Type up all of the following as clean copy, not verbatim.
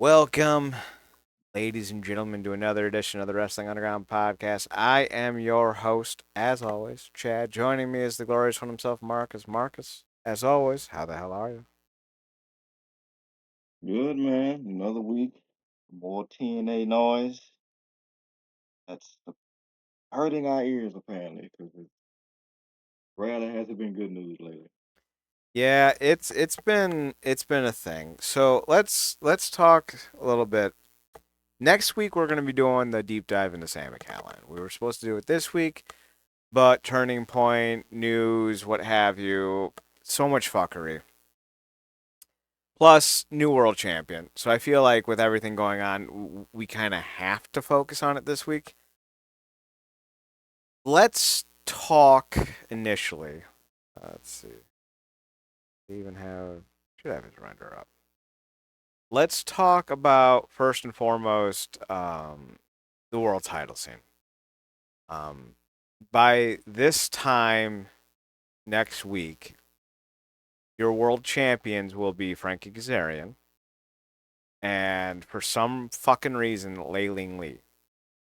Welcome, ladies and gentlemen, to another edition of the Wrestling Underground podcast. I am your host, as always, Chad. Joining me is the glorious one himself, Marcus. Marcus, as always, how the hell are you? Good man. Another week. More TNA noise. That's hurting our ears apparently because it rarely has it been good news lately. Yeah, it's been a thing. So let's talk a little bit. Next week we're gonna be doing the deep dive into Sam McCallan. We were supposed to do it this week, but turning point, news, what have you, so much fuckery. Plus new world champion. So I feel like with everything going on, we kind of have to focus on it this week. Let's talk initially. Let's see. We even have should have his render up. Let's talk about first and foremost the world title scene. Um, by this time next week, your world champions will be Frankie Kazarian and for some fucking reason, Lei Ling Lee.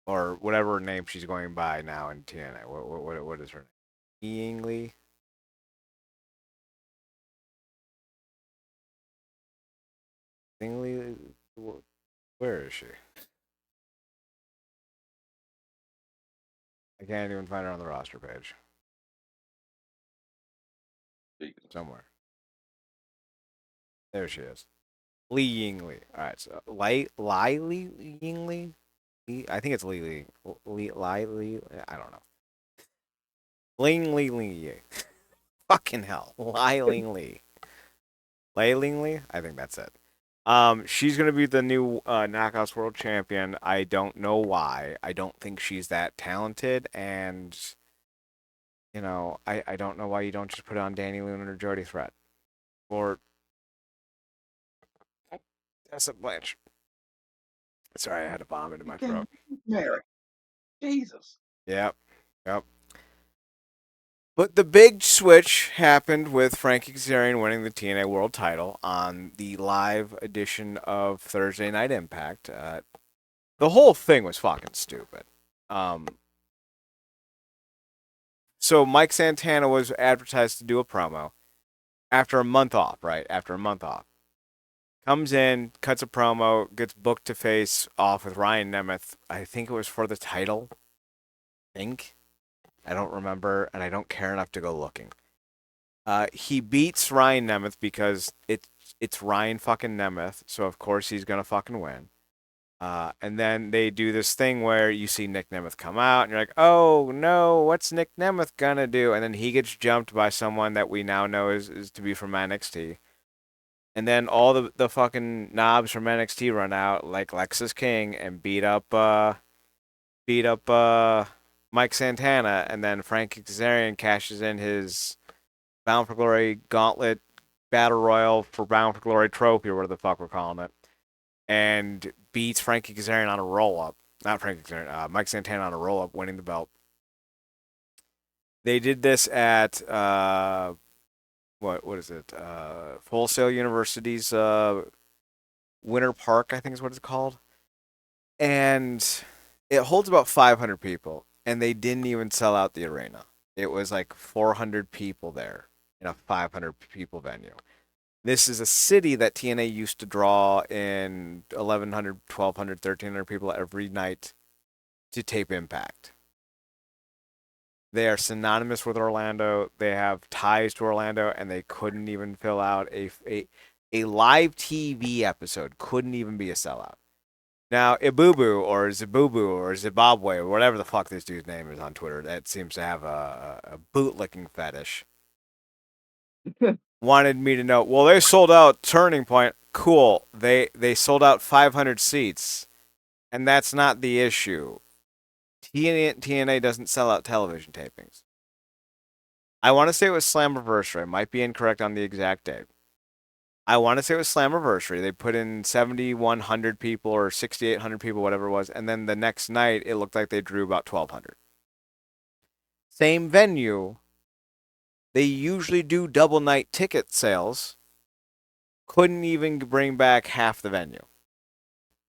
Or whatever name she's going by now in TNA. What is her name? Ying Lee? Ying Lee? Where is she? I can't even find her on the roster page. Jesus. Somewhere. There she is. Lee Ying Lee. All right, so Lai Lee Ying Lee. I think it's Lee Lee. Lai Lee. I don't know. Ling Lee Lee. Fucking hell. Lai Ling Lee. Lai Ling Lee. I think that's it. She's gonna be the new Knockouts World Champion. I don't know why. I don't think she's that talented, and I don't know why you don't just put it on Danny Luna or Jody Threat or Tessa Blanche. Sorry, I had a vomit in You my can't throat. marry. Jesus. Yep, yep. But the big switch happened with Frankie Kazarian winning the TNA World Title on the live edition of Thursday Night Impact. The whole thing was fucking stupid. Um, so Mike Santana was advertised to do a promo after a month off, right? After a month off. Comes in, cuts a promo, gets booked to face off with Ryan Nemeth. I think it was for the title. I think. I don't remember, and I don't care enough to go looking. He beats Ryan Nemeth because it's Ryan fucking Nemeth, so of course he's gonna fucking win. And then they do this thing where you see Nick Nemeth come out, and you're like, oh no, what's Nick Nemeth gonna do? And then he gets jumped by someone that we now know is to be from NXT. And then all the fucking knobs from NXT run out, like Lexus King, and beat up Mike Santana, and then Frankie Kazarian cashes in his Bound for Glory Gauntlet Battle Royal for Bound for Glory trophy, or whatever the fuck we're calling it, and beats Frankie Kazarian on a roll up. Not Frankie Kazarian, Mike Santana on a roll up, winning the belt. They did this at what is it? Full Sail University's Winter Park, I think is what it's called, and it holds about 500 people, and they didn't even sell out the arena. It was like 400 people there in a 500 people venue. This is a city that TNA used to draw in 1,100, 1,200, 1,300 people every night to tape Impact. They are synonymous with Orlando. They have ties to Orlando, and they couldn't even fill out a live TV episode. Couldn't even be a sellout. Now, Ibubu or Zibubu or Zimbabwe or whatever the fuck this dude's name is on Twitter, that seems to have a bootlicking fetish, wanted me to know. Well, they sold out Turning Point. Cool. They sold out 500 seats, and that's not the issue. TNA doesn't sell out television tapings. I want to say it was Slammiversary. I might be incorrect on the exact date. I want to say it was Slammiversary. They put in 7,100 people or 6,800 people, whatever it was, and then the next night it looked like they drew about 1,200. Same venue. They usually do double night ticket sales. Couldn't even bring back half the venue.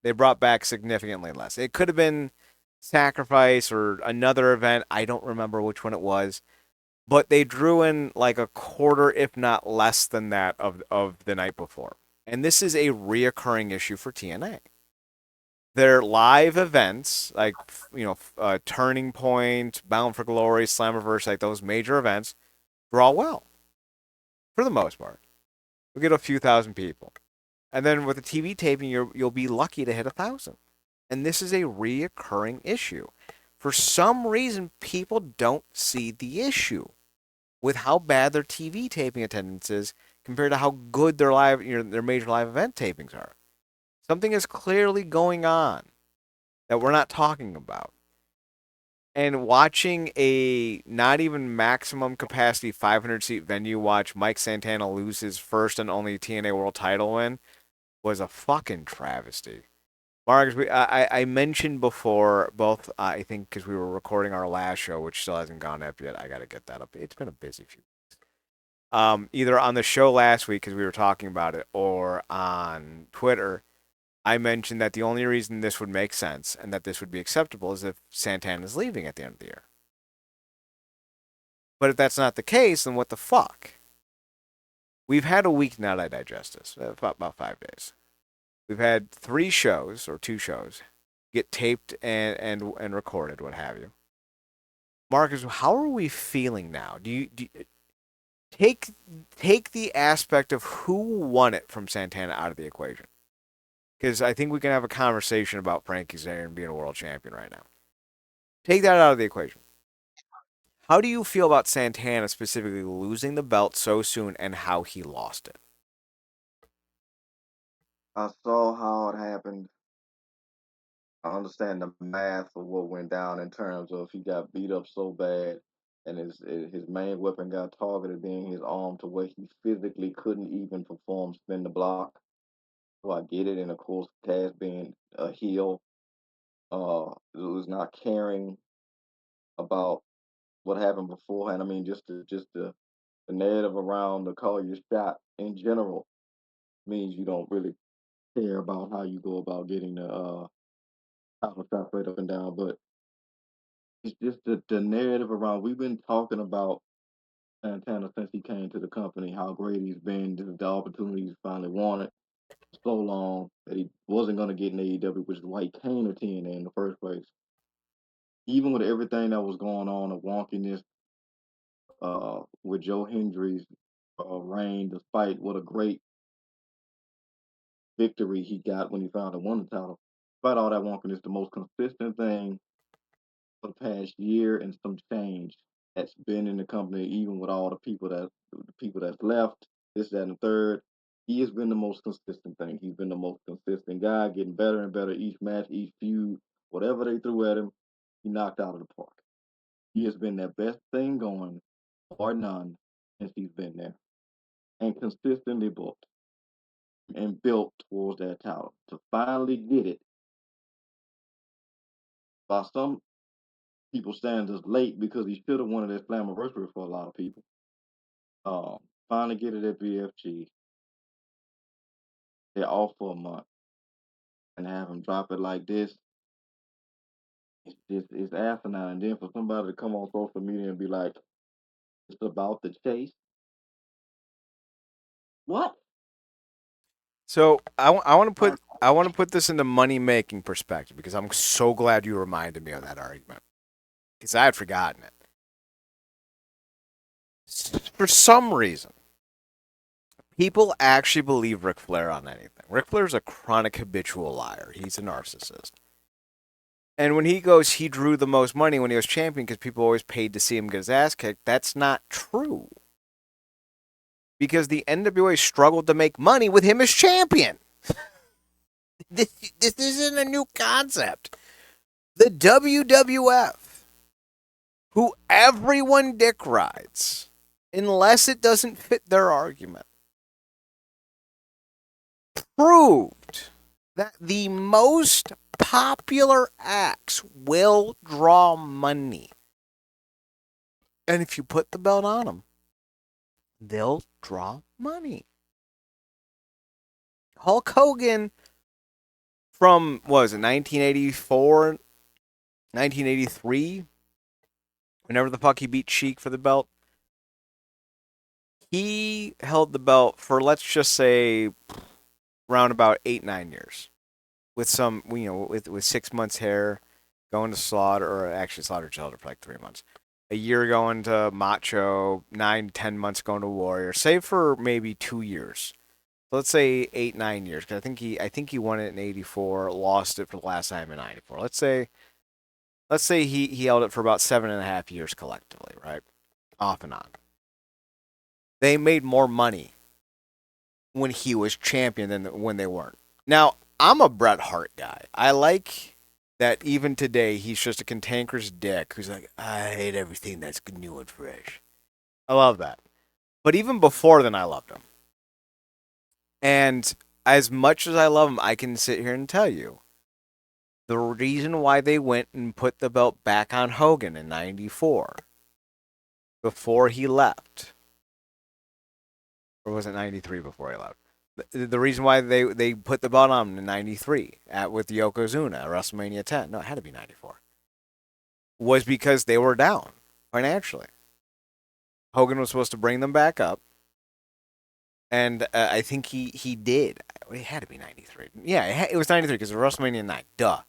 They brought back significantly less. It could have been Sacrifice or another event. I don't remember which one it was, but they drew in like a quarter, if not less than that, of the night before. And this is a reoccurring issue for TNA. Their live events, like Turning Point, Bound for Glory, Slammiversary, like those major events, draw well for the most part. We get a few thousand people, and then with a TV taping, you'll be lucky to hit 1,000. And this is a reoccurring issue. For some reason, people don't see the issue with how bad their TV taping attendance is compared to how good their their major live event tapings are. Something is clearly going on that we're not talking about. And watching a not even maximum capacity 500 seat venue watch Mike Santana lose his first and only TNA World Title win was a fucking travesty. Marcus, I mentioned before, both, I think, because we were recording our last show, which still hasn't gone up yet. I got to get that up. It's been a busy few. Either on the show last week, because we were talking about it, or on Twitter, I mentioned that the only reason this would make sense and that this would be acceptable is if Santana's leaving at the end of the year. But if that's not the case, then what the fuck? We've had a week now to digest this, about 5 days. We've had 3 shows or 2 shows get taped and recorded, what have you. Marcus, how are we feeling now? Do you take the aspect of who won it from Santana out of the equation? Because I think we can have a conversation about Frankie Kazarian being a world champion right now. Take that out of the equation. How do you feel about Santana specifically losing the belt so soon and how he lost it? I saw how it happened. I understand the math of what went down in terms of he got beat up so bad, and his main weapon got targeted, being his arm, to where he physically couldn't even perform spin the block. So I get it, and of course, Taz being a heel, was not caring about what happened beforehand. I mean, the narrative around the call your shot in general means you don't really care about how you go about getting the title shot right up and down. But it's just the narrative around. We've been talking about Santana since he came to the company, how great he's been. This is the opportunity he's finally wanted so long that he wasn't going to get in AEW, which is why he came to TNA in the first place. Even with everything that was going on, the wonkiness with Joe Hendry's reign, despite what a great victory he got when he finally won the title, despite all that wonkiness, the most consistent thing for the past year and some change that's been in the company, even with all the people that's left, this, that, and the third. He has been the most consistent thing. He's been the most consistent guy, getting better and better each match, each feud, whatever they threw at him, he knocked out of the park. He has been their best thing going, or none, since he's been there, and consistently booked and built towards that title. To finally get it by some people standards late, because he should have won it at Slammiversary for a lot of people. Finally get it at BFG. They're off for a month, and have him drop it like this. It's asinine. And then for somebody to come on social media and be like, "It's about the chase." What? So I want to put this into money making perspective because I'm so glad you reminded me of that argument because I had forgotten it. For some reason, people actually believe Ric Flair on anything. Ric Flair's a chronic habitual liar. He's a narcissist. And when he goes, he drew the most money when he was champion because people always paid to see him get his ass kicked. That's not true. Because the NWA struggled to make money with him as champion. This isn't a new concept. The WWF, who everyone dick rides, unless it doesn't fit their argument, proved that the most popular acts will draw money. And if you put the belt on them, they'll draw money. Hulk Hogan, from what was it 1984, 1983, whenever the fuck he beat Sheik for the belt. He held the belt for, let's just say, around about 8 9 years, with some, with 6 months hair, going to Slaughter, or actually Slaughter held it for like 3 months. A year going to Macho, 9 10 months going to Warrior, save for maybe 2 years. So let's say 8 9 years, because I think he won it in '84, lost it for the last time in '94. Let's say he held it for about 7.5 years collectively, right, off and on. They made more money when he was champion than when they weren't. Now, I'm a Bret Hart guy. I like that even today he's just a cantankerous dick who's like, I hate everything that's new and fresh. I love that. But even before then, I loved him. And as much as I love him, I can sit here and tell you the reason why they went and put the belt back on Hogan in '94 before he left, or was it '93 before he left? The reason why they put the belt on him in '93 with Yokozuna at WrestleMania 10, no, it had to be '94, was because they were down financially. Hogan was supposed to bring them back up, and I think he did. It had to be '93. Yeah, it was '93 because it was WrestleMania 9. Duh,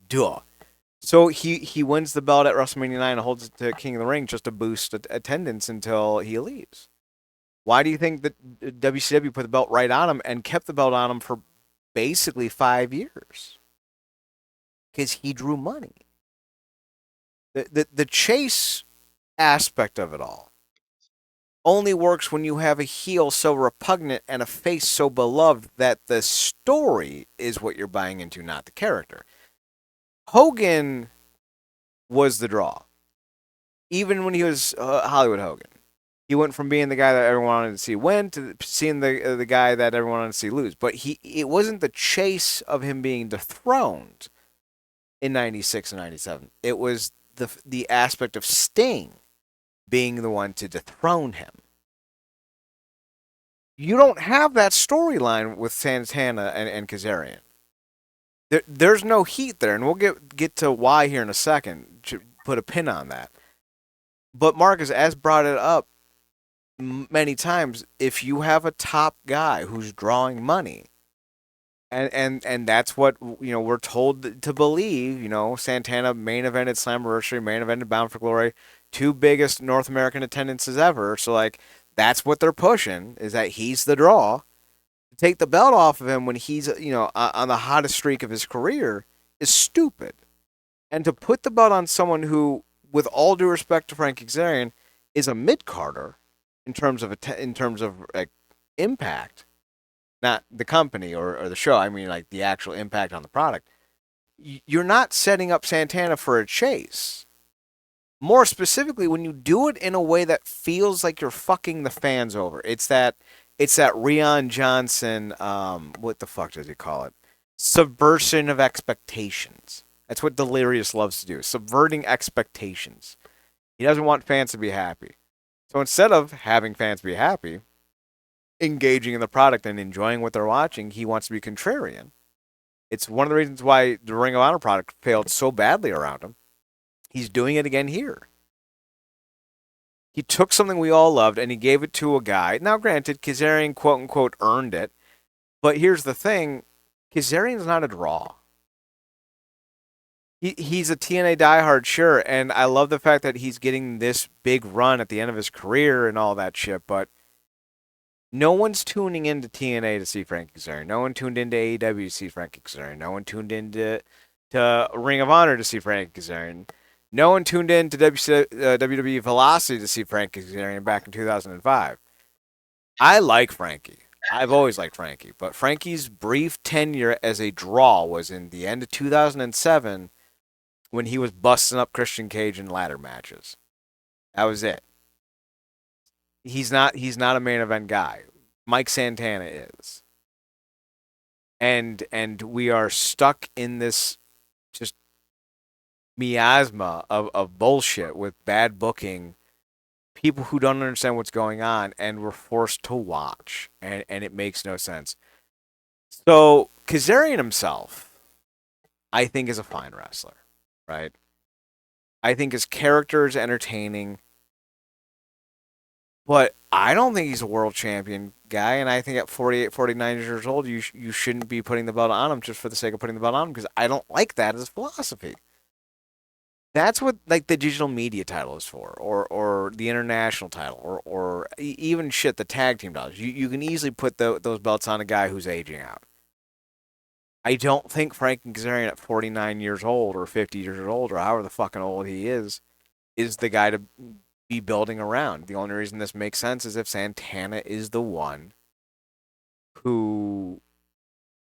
duh. So he wins the belt at WrestleMania 9 and holds it to King of the Ring just to boost attendance until he leaves. Why do you think that WCW put the belt right on him and kept the belt on him for basically 5 years? Because he drew money. The chase aspect of it all only works when you have a heel so repugnant and a face so beloved that the story is what you're buying into, not the character. Hogan was the draw, even when he was Hollywood Hogan. He went from being the guy that everyone wanted to see win to seeing the guy that everyone wanted to see lose. But it wasn't the chase of him being dethroned in '96 and '97. It was the aspect of Sting being the one to dethrone him. You don't have that storyline with Santana and Kazarian. There's no heat there, and we'll get to why here in a second. To put a pin on that. But Marcus has brought it up many times. If you have a top guy who's drawing money, and that's what we're told to believe. Santana main evented Slammiversary, main evented Bound for Glory, two biggest North American attendances ever. So like that's what they're pushing, is that he's the draw. To take the belt off of him when he's on the hottest streak of his career is stupid. And to put the belt on someone who, with all due respect to Frankie Kazarian, is a mid carder in terms of like impact, not the company or the show. I mean, like the actual impact on the product. You're not setting up Santana for a chase. More specifically, when you do it in a way that feels like you're fucking the fans over. It's that Rion Johnson. What the fuck does he call it? Subversion of expectations. That's what Delirious loves to do. Subverting expectations. He doesn't want fans to be happy. So instead of having fans be happy, engaging in the product and enjoying what they're watching, he wants to be contrarian. It's one of the reasons why the Ring of Honor product failed so badly around him. He's doing it again here. He took something we all loved and he gave it to a guy. Now, granted, Kazarian quote unquote earned it, but here's the thing: Kazarian's not a draw. He's a TNA diehard, sure, and I love the fact that he's getting this big run at the end of his career and all that shit, but no one's tuning into TNA to see Frankie Kazarian. No one tuned into AEW to see Frankie Kazarian. No one tuned into Ring of Honor to see Frankie Kazarian. No one tuned in to WWE Velocity to see Frankie Kazarian back in 2005. I like Frankie. I've always liked Frankie, but Frankie's brief tenure as a draw was in the end of 2007 when he was busting up Christian Cage in ladder matches. That was it. He's not a main event guy. Mike Santana is. And we are stuck in this just miasma of bullshit with bad booking, people who don't understand what's going on, and we're forced to watch. And it makes no sense. So Kazarian himself, I think, is a fine wrestler, right? I think his character is entertaining, but I don't think he's a world champion guy. And I think at 48, 49 years old, you shouldn't be putting the belt on him just for the sake of putting the belt on him because I don't like that as philosophy. That's what like the digital media title is for, or the international title, or even shit the tag team does. You can easily put those belts on a guy who's aging out. I don't think Frankie Kazarian at 49 years old or 50 years old or however the fucking old he is the guy to be building around. The only reason this makes sense is if Santana is the one who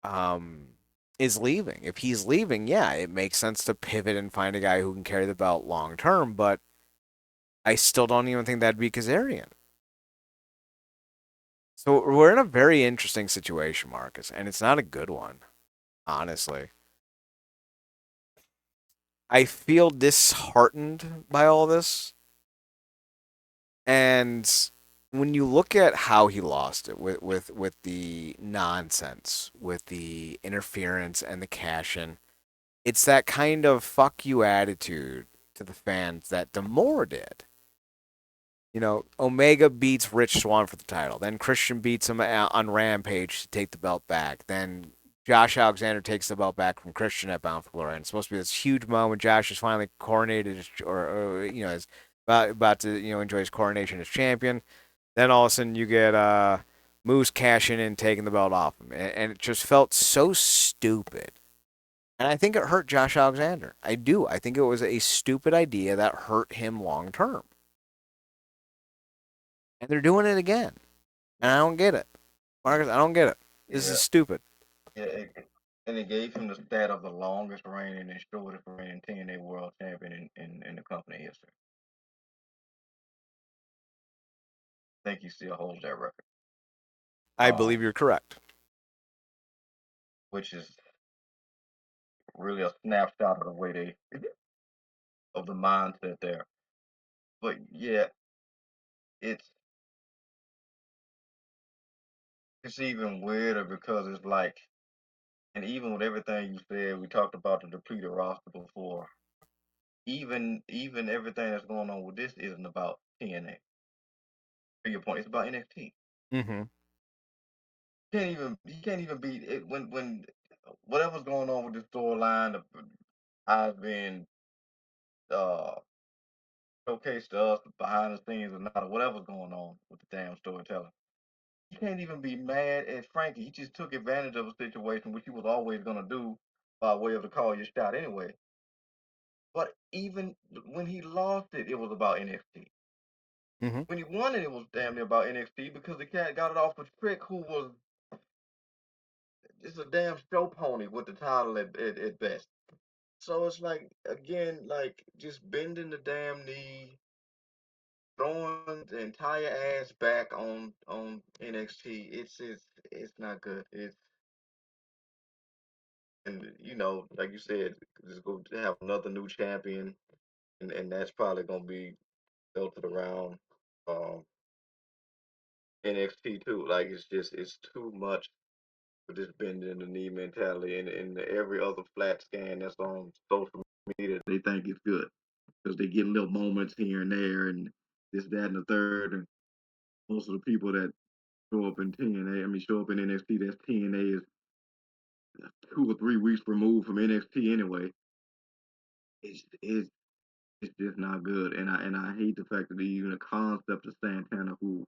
um is leaving. If he's leaving, yeah, it makes sense to pivot and find a guy who can carry the belt long term, but I still don't even think that'd be Kazarian. So we're in a very interesting situation, Marcus, and it's not a good one, honestly. I feel disheartened by all this. And when you look at how he lost it with the nonsense, with the interference and the cash in, it's that kind of fuck you attitude to the fans that Demore did. You know, Omega beats Rich Swann for the title. Then Christian beats him on Rampage to take the belt back. Then Josh Alexander takes the belt back from Christian at Bound for Glory. And it's supposed to be this huge moment. Josh is finally coronated, or you know, is about to enjoy his coronation as champion. Then all of a sudden you get Moose cashing in and taking the belt off him, and it just felt so stupid. And I think it hurt Josh Alexander. I do. I think it was a stupid idea that hurt him long term. And they're doing it again. And I don't get it. Marcus, I don't get it. This Yeah, is stupid. yeah. And it gave him the stat of the longest reigning and shortest reigning TNA World Champion in the company history. I think he still holds that record. I believe Um, you're correct. which is really a snapshot of the way they of the mindset there. But yeah, it's it's even weirder because it's like, and even with everything you said, we talked about the depleted roster before. Even everything that's going on with this isn't about TNA. To your point, it's about NXT. Mm-hmm. You can't even beat it when whatever's going on with the storyline. I've been uh showcased to us behind the scenes or not, or whatever's going on with the damn storytelling. You can't even be mad at Frankie. He just took advantage of a situation which he was always gonna do by way of the call your shot anyway. But even when he lost it, it was about NXT. Mm-hmm. When he won it, it was damn near about NXT because the cat got it off of Trick, who was just a damn show pony with the title at best. So it's like again, like just bending the damn knee, throwing the entire ass back on NXT. It's not good. It's and like you said, just go to have another new champion, and that's probably gonna be filtered around um NXT too. Like it's too much for this bending the knee mentality, and every other flat scan that's on social media, they think it's good because they get little moments here and there, and this, that, and the third, and most of the people that show up in TNA, I mean, show up in NXT, that's TNA is 2 or 3 weeks removed from NXT anyway. It's just not good, and I hate the fact that even the concept of Santana, who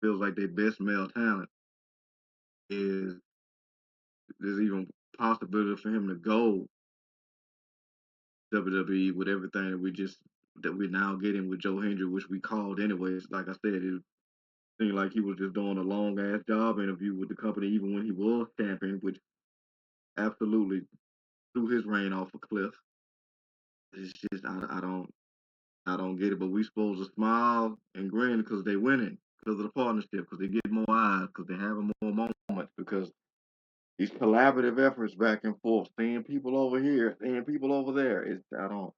feels like their best male talent, is there's even possibility for him to go WWE with everything that we're now getting with Joe Hendry, which we called anyways. Like I said, it seemed like he was just doing a long ass job interview with the company, even when he was champion, which absolutely threw his reign off a cliff. It's just I don't get it. But we supposed to smile and grin because they winning, because of the partnership, because they get more eyes, because they having more moments, because these collaborative efforts back and forth, seeing people over here, seeing people over there. I don't.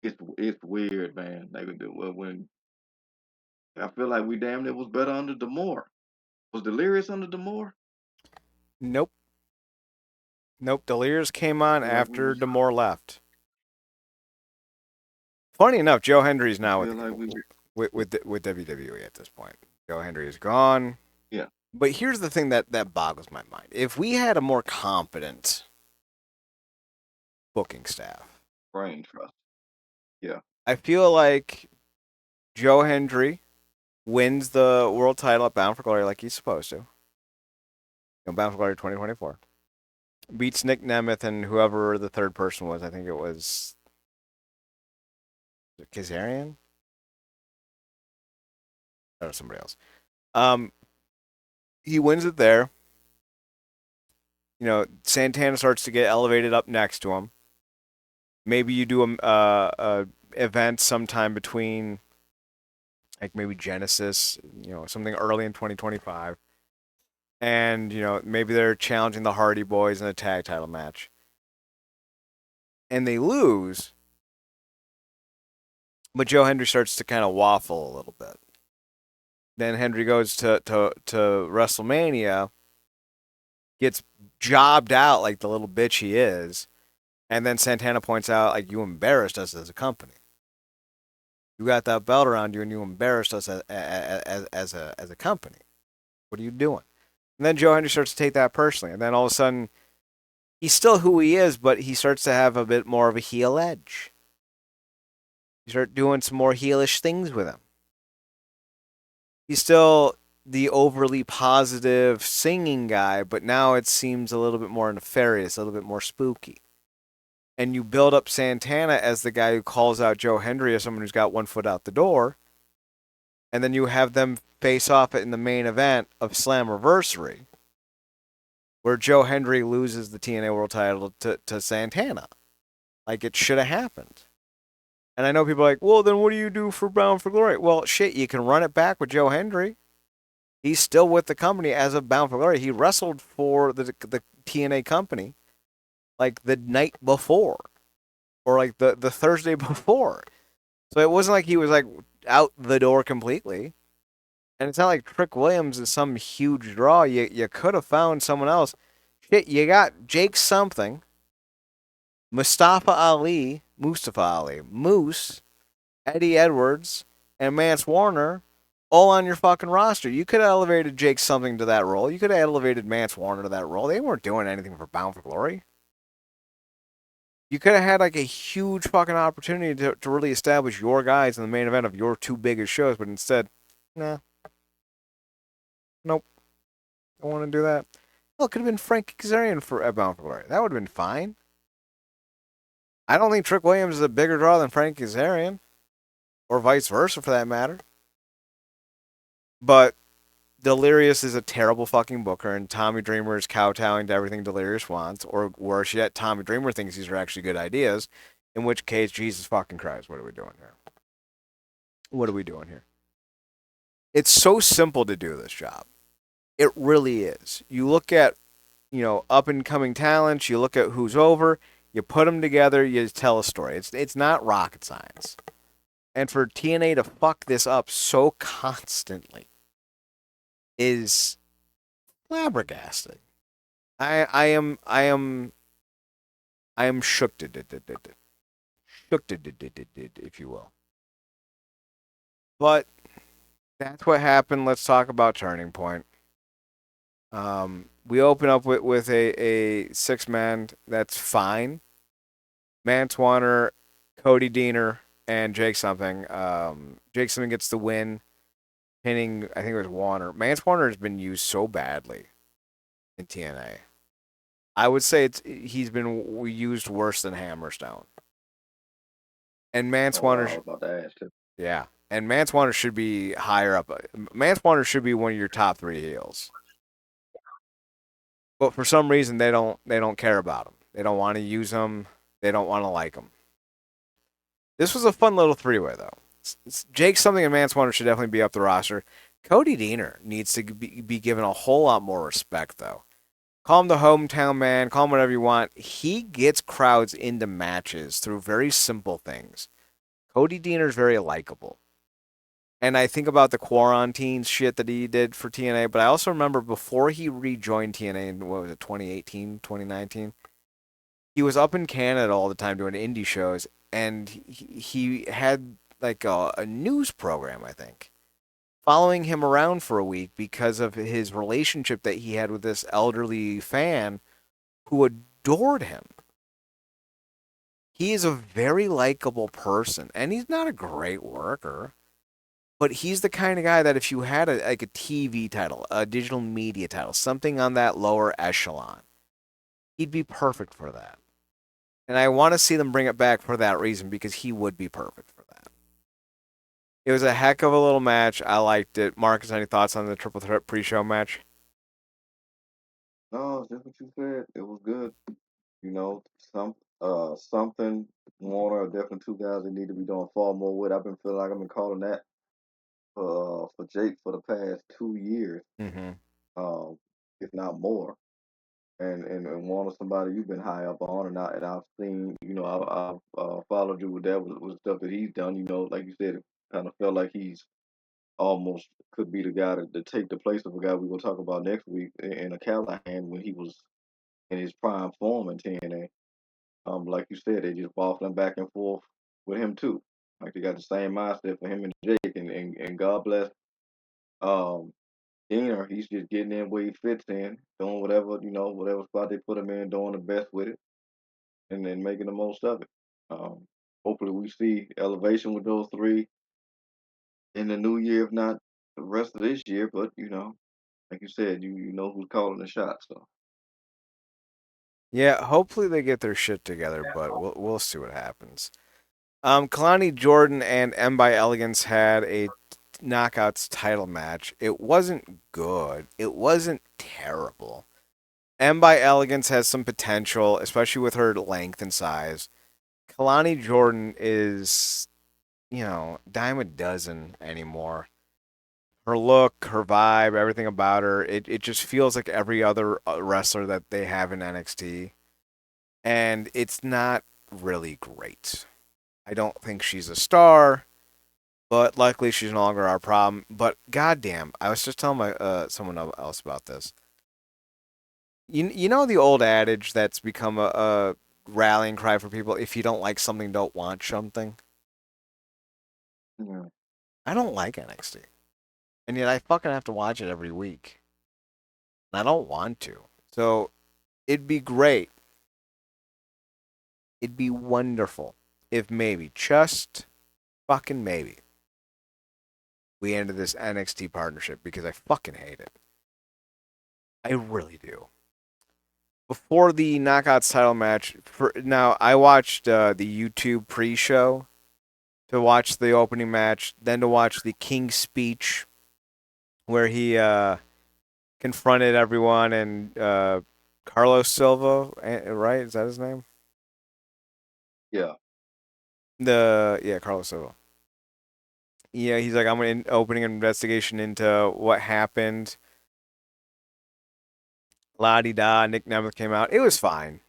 It's weird, man. Like when I feel like we damn near was better under Demore. Was Delirious under Demore? Nope. Nope, Delirious came on I feel like we after was. D'Amore left. Funny enough, Joe Hendry's I now feel like we. with WWE at this point. Joe Hendry is gone. Yeah, But here's the thing that boggles my mind. If we had a more competent booking staff, brain trust. Yeah, I feel like Joe Hendry wins the world title at Bound for Glory like he's supposed to. Bound for Glory 2024. Beats Nick Nemeth and whoever the third person was. I think it was Kazarian? Or somebody else. Um, he wins it there. Santana starts to get elevated up next to him. Maybe you do a event sometime between, like maybe Genesis, something early in 2025, and maybe they're challenging the Hardy Boys in a tag title match, and they lose, but Joe Hendry starts to kind of waffle a little bit. Then Hendry goes to WrestleMania, gets jobbed out like the little bitch he is, and then Santana points out, like, you embarrassed us as a company. You got that belt around you, and you embarrassed us as a company. What are you doing? And then Joe Hendry starts to take that personally, and then all of a sudden, he's still who he is, but he starts to have a bit more of a heel edge. You start doing some more heelish things with him. He's still the overly positive singing guy, but now it seems a little bit more nefarious, a little bit more spooky. And you build up Santana as the guy who calls out Joe Hendry as someone who's got one foot out the door, and then you have them face off in the main event of Slammiversary, where Joe Hendry loses the TNA World Title to Santana. Like, it should have happened. And I know people are like, well, then what do you do for Bound for Glory? Well, shit, you can run it back with Joe Hendry. He's still with the company as of Bound for Glory. He wrestled for the TNA company like the night before, or like the Thursday before. So it wasn't like he was like out the door completely. And it's not like Trick Williams is some huge draw. You could have found someone else. Shit, you got Jake something, Mustafa Ali, Moose, Eddie Edwards, and Mance Warner all on your fucking roster. You could have elevated Jake something to that role. You could have elevated Mance Warner to that role. They weren't doing anything for Bound for Glory. You could have had like a huge fucking opportunity to really establish your guys in the main event of your two biggest shows, but instead, nah, nope, don't want to do that. Well, it could have been Frankie Kazarian for Bound for Glory. That would have been fine. I don't think Trick Williams is a bigger draw than Frankie Kazarian, or vice versa for that matter. But Delirious is a terrible fucking booker, and Tommy Dreamer is kowtowing to everything Delirious wants, or worse yet, Tommy Dreamer thinks these are actually good ideas, in which case, Jesus fucking Christ, what are we doing here? What are we doing here? It's so simple to do this job. It really is. You look at, up and coming talents, you look at who's over, you put them together, you tell a story. It's not rocket science. And for TNA to fuck this up so constantly is flabbergasting. I am shook, if you will. But that's what happened. Let's talk about Turning Point. We open up with a six man. That's fine. Mance Warner, Cody Deaner, and Jake something. Jake something gets the win, pinning, I think it was Warner. Mance Warner has been used so badly in TNA. I would say he's been used worse than Hammerstone. And Mance Oh, Warner, I was about to ask too. yeah, and Mance Warner should be higher up. Mance Warner should be one of your top three heels. But for some reason they don't care about him. They don't want to use him. They don't want to like him. This was a fun little three-way though. Jake something and Mance Warner should definitely be up the roster. Cody Deaner needs to be given a whole lot more respect though. Call him the hometown man, call him whatever you want. He gets crowds into matches through very simple things. Cody Deaner is very likable. And I think about the quarantine shit that he did for TNA, but I also remember before he rejoined TNA in, what was it, 2018, 2019? he was up in Canada all the time doing indie shows, and he had like a news program, I think, following him around for a week because of his relationship that he had with this elderly fan who adored him. He is a very likable person, and he's not a great worker, but he's the kind of guy that if you had like a TV title, a digital media title, something on that lower echelon, he'd be perfect for that. And I want to see them bring it back for that reason because he would be perfect for that. It was a heck of a little match. I liked it. Marcus, any thoughts on the triple threat pre-show match? No, just what you said. It was good. You know, something Warner are definitely two guys that need to be doing far more with. I've been feeling like I've been calling that for Jake for the past 2 years, Mm-hmm. um, if not more. And Warner somebody you've been high up on, and I've seen, I've followed you with that with stuff that he's done. You know, like you said, it kind of felt like he's almost could be the guy to take the place of a guy we're gonna talk about next week in a Callahan when he was in his prime form in TNA. Like you said, they just waffling back and forth with him too. Like they got the same mindset for him and Jake, and God bless um Diener. He's just getting in where he fits in, doing whatever whatever spot they put him in, doing the best with it, and then making the most of it. Um, Hopefully we see elevation with those three in the new year, if not the rest of this year. But like you said, you know who's calling the shots. So Yeah, hopefully they get their shit together, but we'll see what happens. Kalani Jordan and M by Elegance had a knockouts title match. It wasn't good. It wasn't terrible. M by Elegance has some potential, especially with her length and size. Kalani Jordan is, dime a dozen anymore. Her look, her vibe, everything about her, it just feels like every other wrestler that they have in NXT. And it's not really great. I don't think she's a star, but luckily she's no longer our problem. But goddamn, I was just telling someone else about this. You know the old adage that's become a rallying cry for people: if you don't like something, don't watch something. yeah, I don't like NXT, and yet I fucking have to watch it every week. And I don't want to. So it'd be great. It'd be wonderful if maybe, just fucking maybe, we ended this NXT partnership because I fucking hate it. I really do. Before the Knockouts title match, now I watched the YouTube pre-show to watch the opening match, then to watch the King's speech where he confronted everyone and Carlos Silva, right? Is that his name? yeah, Carlos Silva. Yeah, he's like, I'm opening an investigation into what happened. La di da. Nick Nemeth came out. It was fine.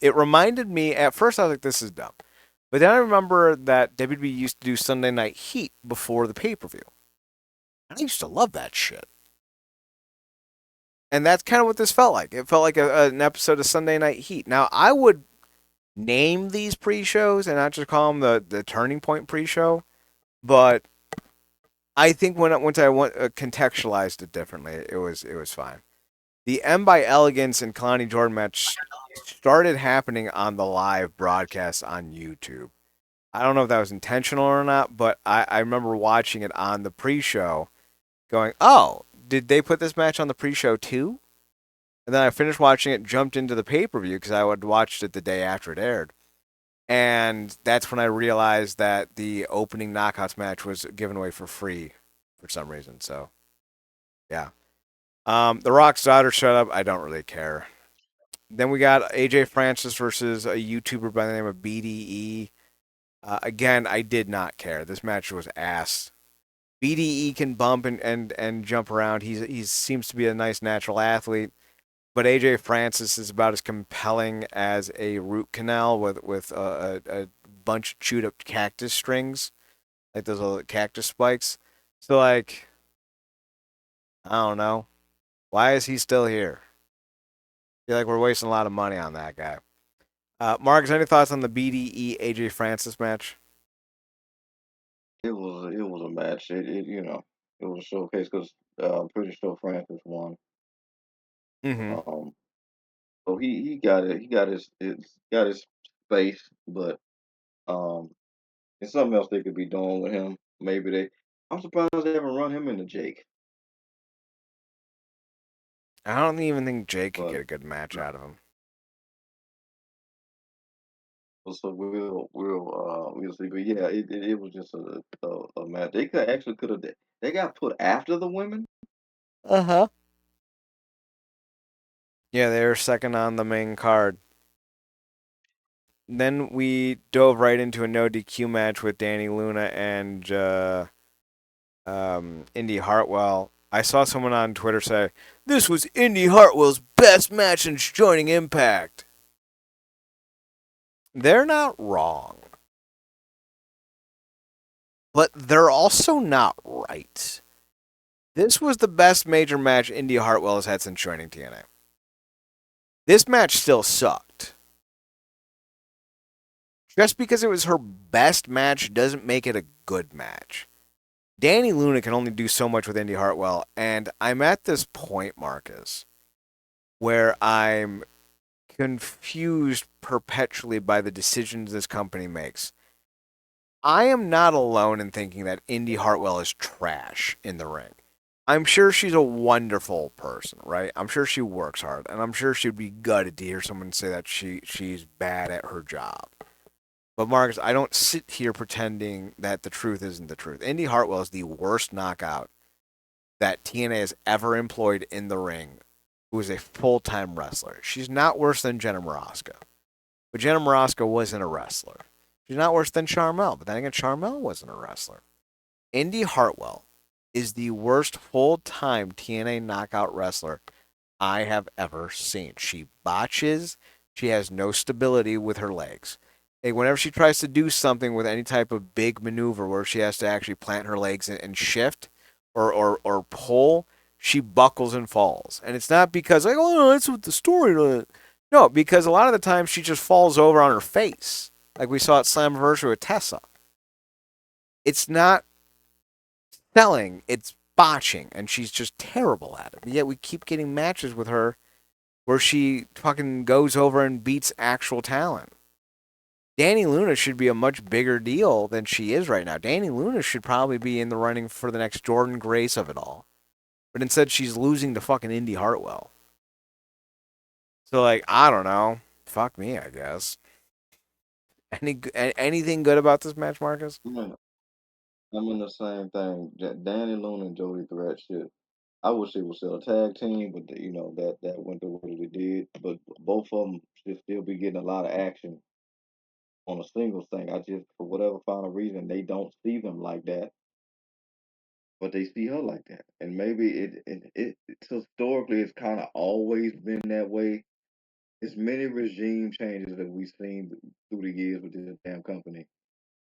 It reminded me at first. I was like, this is dumb, but then I remember that WWE used to do Sunday Night Heat before the pay per view. I used to love that shit, and that's kind of what this felt like. It felt like an episode of Sunday Night Heat. Now I would name these pre-shows and not just call them the Turning Point pre-show, but I think once I contextualized it differently, it was fine. The M by Elegance and Kalani Jordan match started happening on the live broadcast on YouTube. I don't know if that was intentional or not, but I remember watching it on the pre-show, going, "Oh, did they put this match on the pre-show too?" And then I finished watching it, jumped into the pay-per-view because I had watched it the day after it aired, and that's when I realized that the opening knockouts match was given away for free for some reason. So yeah, the Rock's daughter shut up. I don't really care. Then we got AJ Francis versus a YouTuber by the name of BDE. Again, I did not care. This match was ass. BDE can bump and jump around. He seems to be a nice natural athlete, but AJ Francis is about as compelling as a root canal with a bunch of chewed up cactus strings, like those little cactus spikes. So like, I don't know. Why is he still here? I feel like we're wasting a lot of money on that guy. Marcus, any thoughts on the BDE AJ Francis match? It was a match. It was a showcase because I'm pretty sure Francis won. Mm-hmm. Um, so he got it. He got his space, but um, it's something else they could be doing with him. Maybe they. I'm surprised they haven't run him into Jake. I don't even think Jake could But get a good match out of him. so we'll see. But yeah, it was just a match. They could have. They got put after the women. Uh huh. Yeah, they were second on the main card. Then we dove right into a no DQ match with Danny Luna and Indy Hartwell. I saw someone on Twitter say this was Indy Hartwell's best match since joining Impact. They're not wrong, but they're also not right. This was the best major match Indy Hartwell has had since joining TNA. This match still sucked. Just because it was her best match doesn't make it a good match. Danny Luna can only do so much with Indy Hartwell, and I'm at this point, Marcus, where I'm confused perpetually by the decisions this company makes. I am not alone in thinking that Indy Hartwell is trash in the ring. I'm sure she's a wonderful person, right? I'm sure she works hard, and I'm sure she'd be gutted to hear someone say that she's bad at her job. But Marcus, I don't sit here pretending that the truth isn't the truth. Indy Hartwell is the worst knockout that TNA has ever employed in the ring, who is a full time wrestler. She's not worse than Jenna Morasca, but Jenna Morasca wasn't a wrestler. She's not worse than Charmel, but then again, Charmel wasn't a wrestler. Indy Hartwell is the worst full time TNA knockout wrestler I have ever seen. She botches. She has no stability with her legs. Like whenever she tries to do something with any type of big maneuver where she has to actually plant her legs and shift or pull, she buckles and falls. And it's not because like, oh no, that's what the story. No, because a lot of the time she just falls over on her face, like we saw at Slammiversary with Tessa. It's not selling, it's botching, and she's just terrible at it. But yet we keep getting matches with her where she fucking goes over and beats actual talent. Danny Luna should be a much bigger deal than she is right now. Danny Luna should probably be in the running for the next Jordan Grace of it all. But instead, she's losing to fucking Indy Hartwell. So, like, I don't know. Fuck me, I guess. Anything good about this match, Marcus? Yeah, I'm in the same thing. Danny Luna and Jody Threat shit. I wish it was still a tag team, but that went the way that it did. But both of them should still be getting a lot of action on a singles thing. I just, for whatever final reason, they don't see them like that, but they see her like that. And maybe it's historically it's kind of always been that way. As many regime changes that we've seen through the years with this damn company.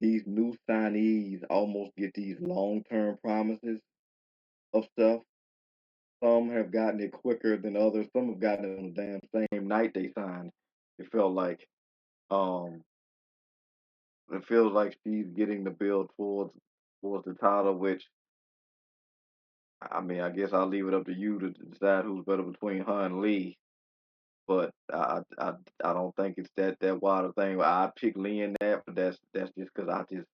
These new signees almost get these long term promises of stuff. Some have gotten it quicker than others. Some have gotten it on the damn same night they signed. It felt like um it feels like she's getting the build towards the title, which I mean I guess I'll leave it up to you to decide who's better between her and Lee. But I don't think it's that wide a thing. I pick Lee in that, but that's just because I just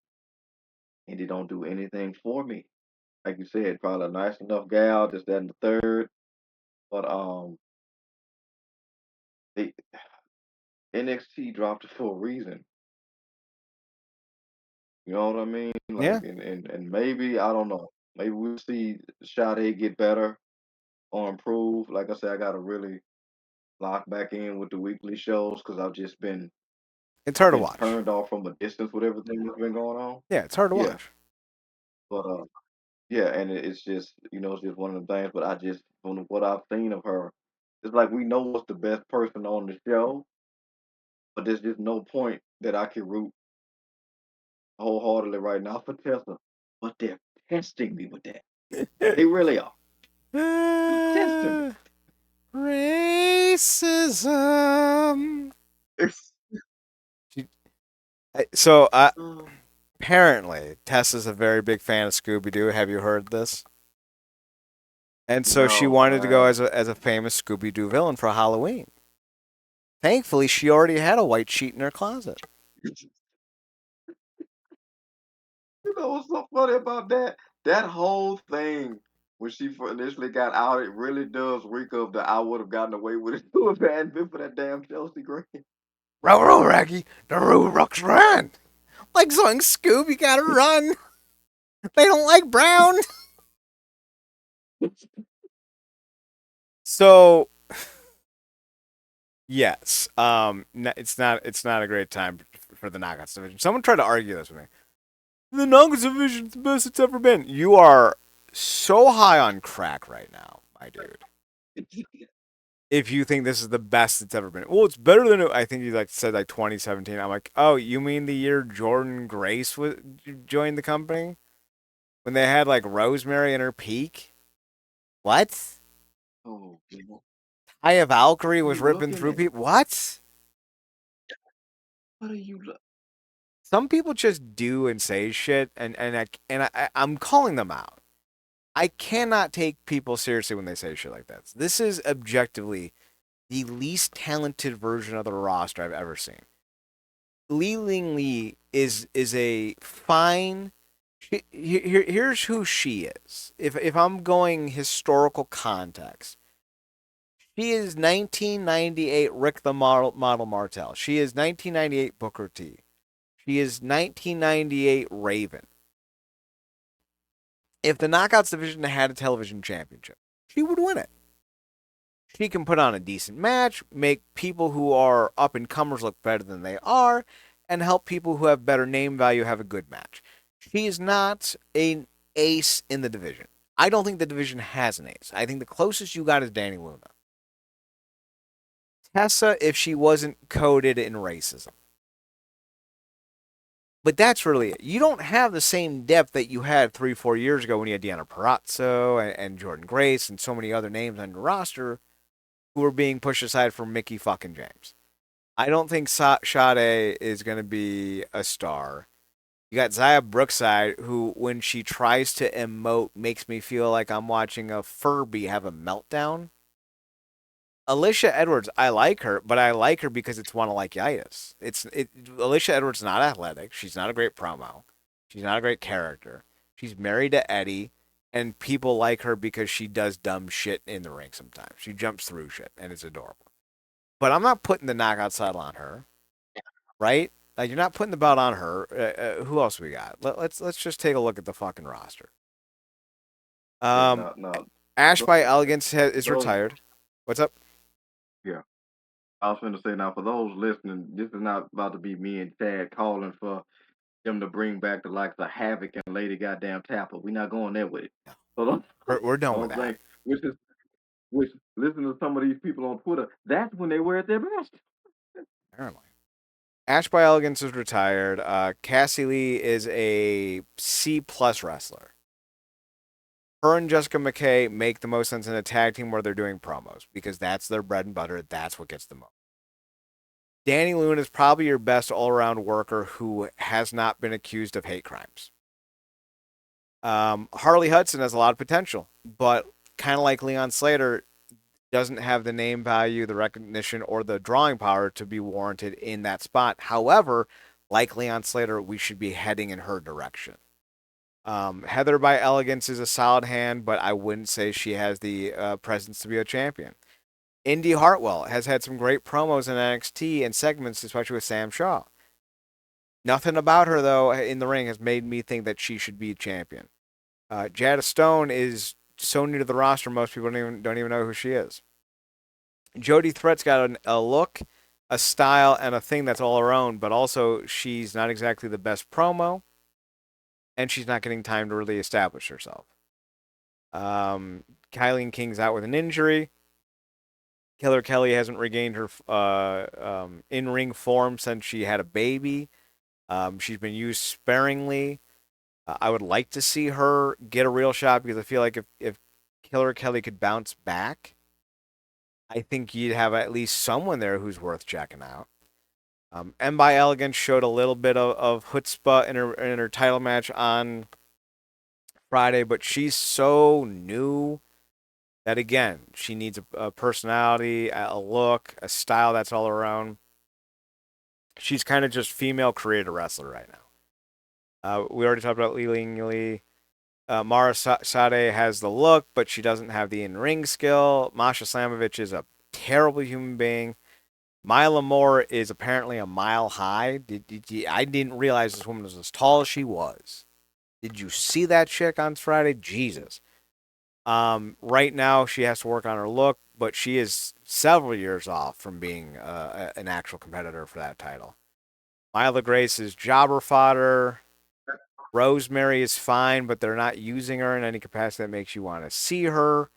and they don't do anything for me. Like you said, probably a nice enough gal, just that and the third. But they NXT dropped it for a reason. You know what I mean? Like, Yeah, and maybe I don't know. Maybe we'll see Sade get better or improve. Like I said, I gotta really lock back in with the weekly shows because it's I've hard to been watch. turned off from a distance with everything that's been going on. Yeah, it's hard to Yeah, watch. but yeah, and it's just it's just one of the things. But I just from what I've seen of her, it's like we know what's the best person on the show, but there's just no point that I can root wholeheartedly right now for Tessa. But they're testing me with that. They really are. They're testing me. Racism. So Oh, apparently, Tessa's a very big fan of Scooby Doo. Have you heard this? And so she no, wanted to go I as a famous Scooby Doo villain for Halloween. Thankfully, she already had a white sheet in her closet. haven't. You know what's so funny about that? That whole thing when she initially got out, it really does reek of the I would have gotten away with it too if it hadn't been for that damn Chelsea Green. Row, row, Raggy, the Rooks run. Like Zoink Scoob, you gotta run. They don't like brown. So yes, it's not a great time for the Knockouts division. Someone tried to argue this with me. The Knockouts division is the best it's ever been. You are so high on crack right now, my dude. If you think this is the best it's ever been, well, it's better than I think you like said like 2017. I'm like, oh, you mean the year Jordan Grace joined the company when they had like Rosemary in her peak? What? Oh, people. Aya Valkyrie Are was you ripping looking through at people. What? what are you look? Some people just do and say shit, I'm calling them out. I cannot take people seriously when they say shit like that. This is objectively the least talented version of the roster I've ever seen. Li Ling Li is a fine. Here's who she is. If I'm going historical context, she is 1998 Rick the Model Martel. She is 1998 Booker T. She is 1998 Raven. If the Knockouts division had a television championship, she would win it. She can put on a decent match, make people who are up and comers look better than they are, and help people who have better name value have a good match. She is not an ace in the division. I don't think the division has an ace. I think the closest you got is Danny Luna. Tessa, if she wasn't coded in racism. But that's really it. You don't have the same depth that you had 3, 4 years ago when you had Deanna Parazzo and Jordan Grace and so many other names on your roster who were being pushed aside for Mickey fucking James. I don't think Sade is going to be a star. You got Zaya Brookside, who, when she tries to emote, makes me feel like I'm watching a Furby have a meltdown. Alicia Edwards, I like her, but I like her because it's one of likeitis. Alicia Edwards is not athletic. She's not a great promo. She's not a great character. She's married to Eddie, and people like her because she does dumb shit in the ring sometimes. She jumps through shit, and it's adorable. But I'm not putting the knockout title on her, right? Like you're not putting the belt on her. Who else we got? Let's just take a look at the fucking roster. Okay, Um, now, Ash for by Elegance is those, retired. What's up? yeah. I was going to say now for those listening, this is not about to be me and Chad calling for them to bring back the likes of Havoc and Lady Goddamn Tapper. We're not going there with it. So don't, We're done with don't that. think, which is, which, listen to some of these people on Twitter, that's when they were at their best. Apparently. Ash by Elegance is retired. Cassie Lee is a C plus wrestler. Her and Jessica McKay make the most sense in a tag team where they're doing promos because that's their bread and butter. That's what gets the most. Danny Lune is probably your best all around worker who has not been accused of hate crimes. Harley Hudson has a lot of potential, but kind of like Leon Slater, doesn't have the name value, the recognition, or the drawing power to be warranted in that spot. However, like Leon Slater, we should be heading in her direction. Heather by Elegance is a solid hand, but I wouldn't say she has the presence to be a champion. Indy Hartwell has had some great promos in NXT and segments, especially with Sam Shaw. Nothing about her, though, in the ring has made me think that she should be a champion. Jada Stone is so new to the roster, most people don't even know who she is. Jody Threat's got a look, a style, and a thing that's all her own, but also she's not exactly the best promo, and she's not getting time to really establish herself. Kylie King's out with an injury. Killer Kelly hasn't regained her in ring form since she had a baby. She's been used sparingly. I would like to see her get a real shot because I feel like if Killer Kelly could bounce back, I think you'd have at least someone there who's worth checking out. M by Elegance showed a little bit of chutzpah in her title match on Friday, but she's so new that again, she needs a personality, a look, a style that's all around. She's kind of just female creator wrestler right now. We already talked about Li Ling Li. Mara Sade has the look, but she doesn't have the in-ring skill. Masha Slamovich is a terrible human being. Mila Moore is apparently a mile high. I didn't realize this woman was as tall as she was. Did you see that chick on Friday? Jesus. Right now, she has to work on her look, but she is several years off from being an actual competitor for that title. Myla Grace is jobber fodder. Rosemary is fine, but they're not using her in any capacity that makes you want to see her.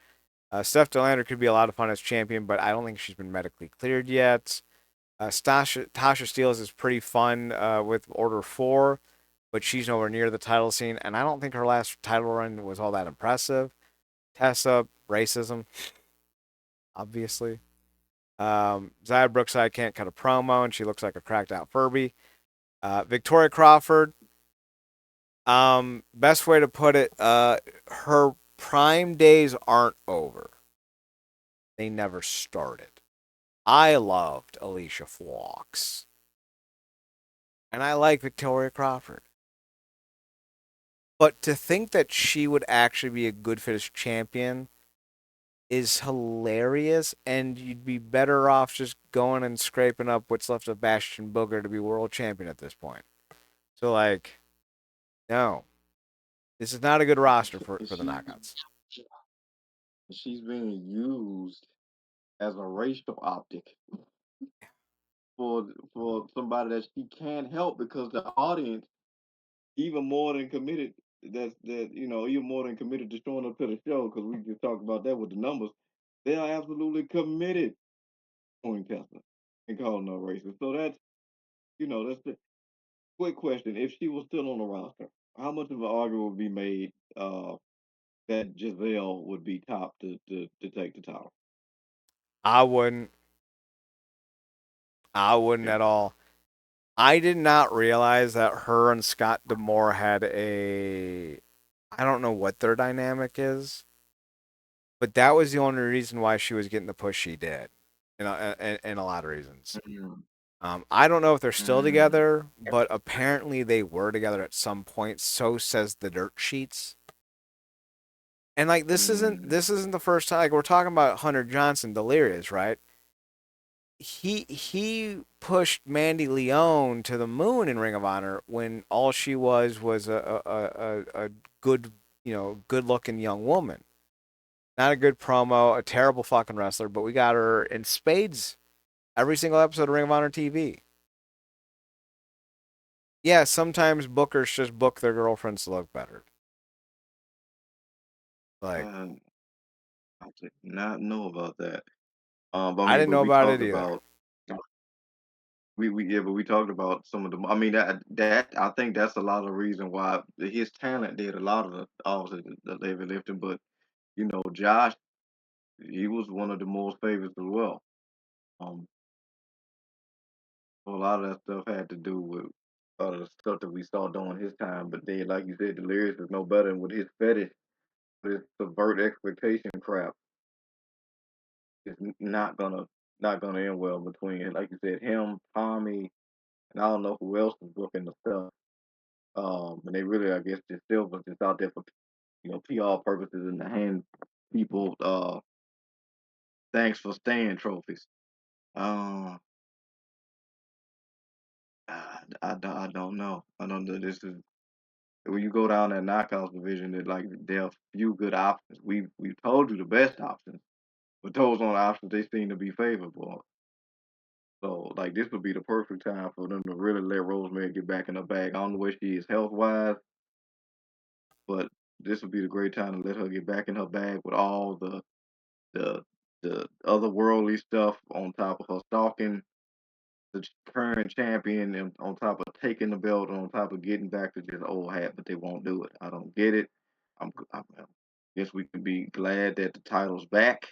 Steph Delander could be a lot of fun as champion, but I don't think she's been medically cleared yet. Tasha Steeles is pretty fun with Order 4, but she's nowhere near the title scene, and I don't think her last title run was all that impressive. Tessa, racism, obviously. Zaya Brookside can't cut a promo, and she looks like a cracked out Furby. Victoria Crawford, best way to put it, her prime days aren't over. They never started. I loved Alicia Fox, and I like Victoria Crawford. But to think that she would actually be a good fit as champion is hilarious, and you'd be better off just going and scraping up what's left of Bastion Booger to be world champion at this point. So, like, no, this is not a good roster And for the knockouts. she's being used as a racial optic for somebody that she can't help because the audience even more than committed. That even more than committed to showing up to the show because we just talked about that with the numbers. They are absolutely committed to Tesla and calling her racist. So that's the quick question. If she was still on the roster, how much of an argument would be made that Giselle would be top to take the title? I wouldn't. I wouldn't Okay. at all. I did not realize that her and Scott Demore had a. I don't know what their dynamic is, but that was the only reason why she was getting the push she did, in a lot of reasons. Mm, I don't know if they're still mm, together, but apparently they were together at some point. So says the dirt sheets. And like mm, this isn't the first time. Like we're talking about Hunter Johnson, Delirious, right? He pushed Mandy Leone to the moon in Ring of Honor when all she was a good good looking young woman. Not a good promo, a terrible fucking wrestler, but we got her in spades every single episode of Ring of Honor TV. Yeah, sometimes bookers just book their girlfriends to look better. Like uh, I did not know about that. I I mean, didn't but know we about it talked either. about but we talked about some of the. I mean, that I think that's a lot of the reason why his talent did a lot of the obviously the heavy lifting. But Josh, he was one of the most favorites as well. Um, so a lot of that stuff had to do with the stuff that we saw during his time. But then, like you said, Delirious is no better, and with his fetish, with his subvert expectation crap, it's not gonna end well between, like you said, him, Tommy, and I don't know who else is booking the stuff. And they really, I guess, just still was just out there for PR purposes and to hand people thanks for staying trophies. Uh, I don't know. I don't know. This is when you go down that knockouts division. That like there are few good options. We've told you the best options, but those on options they seem to be favorable. So like this would be the perfect time for them to really let Rosemary get back in her bag. I don't know where she is health wise, but this would be the great time to let her get back in her bag with all the the otherworldly stuff on top of her stalking the current champion and on top of taking the belt on top of getting back to just old hat, but they won't do it. I don't get it. I guess we can be glad that the title's back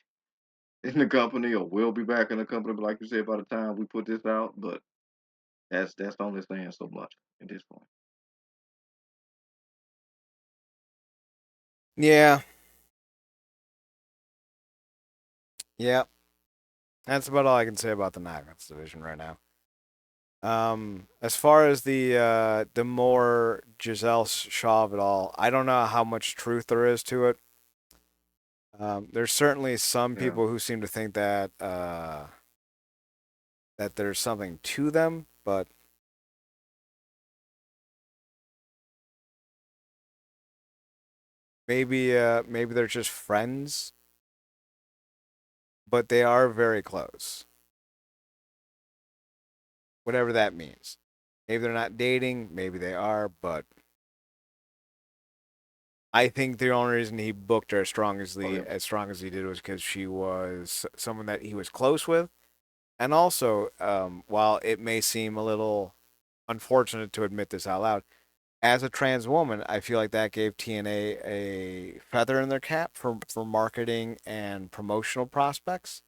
in the company or will be back in the company, like you said, by the time we put this out. But That's only saying so much at this point. Yeah, yeah. That's about all I can say about the Knockouts division right now. As far as the more Giselle Shaw of it all, I don't know how much truth there is to it. There's certainly some Yeah, people who seem to think that that there's something to them, but maybe they're just friends, but they are very close. Whatever that means. Maybe they're not dating, maybe they are, but I think the only reason he booked her okay, as strong as he did was because she was someone that he was close with, and also, while it may seem a little unfortunate to admit this out loud, as a trans woman, I feel like that gave TNA a feather in their cap for marketing and promotional prospects.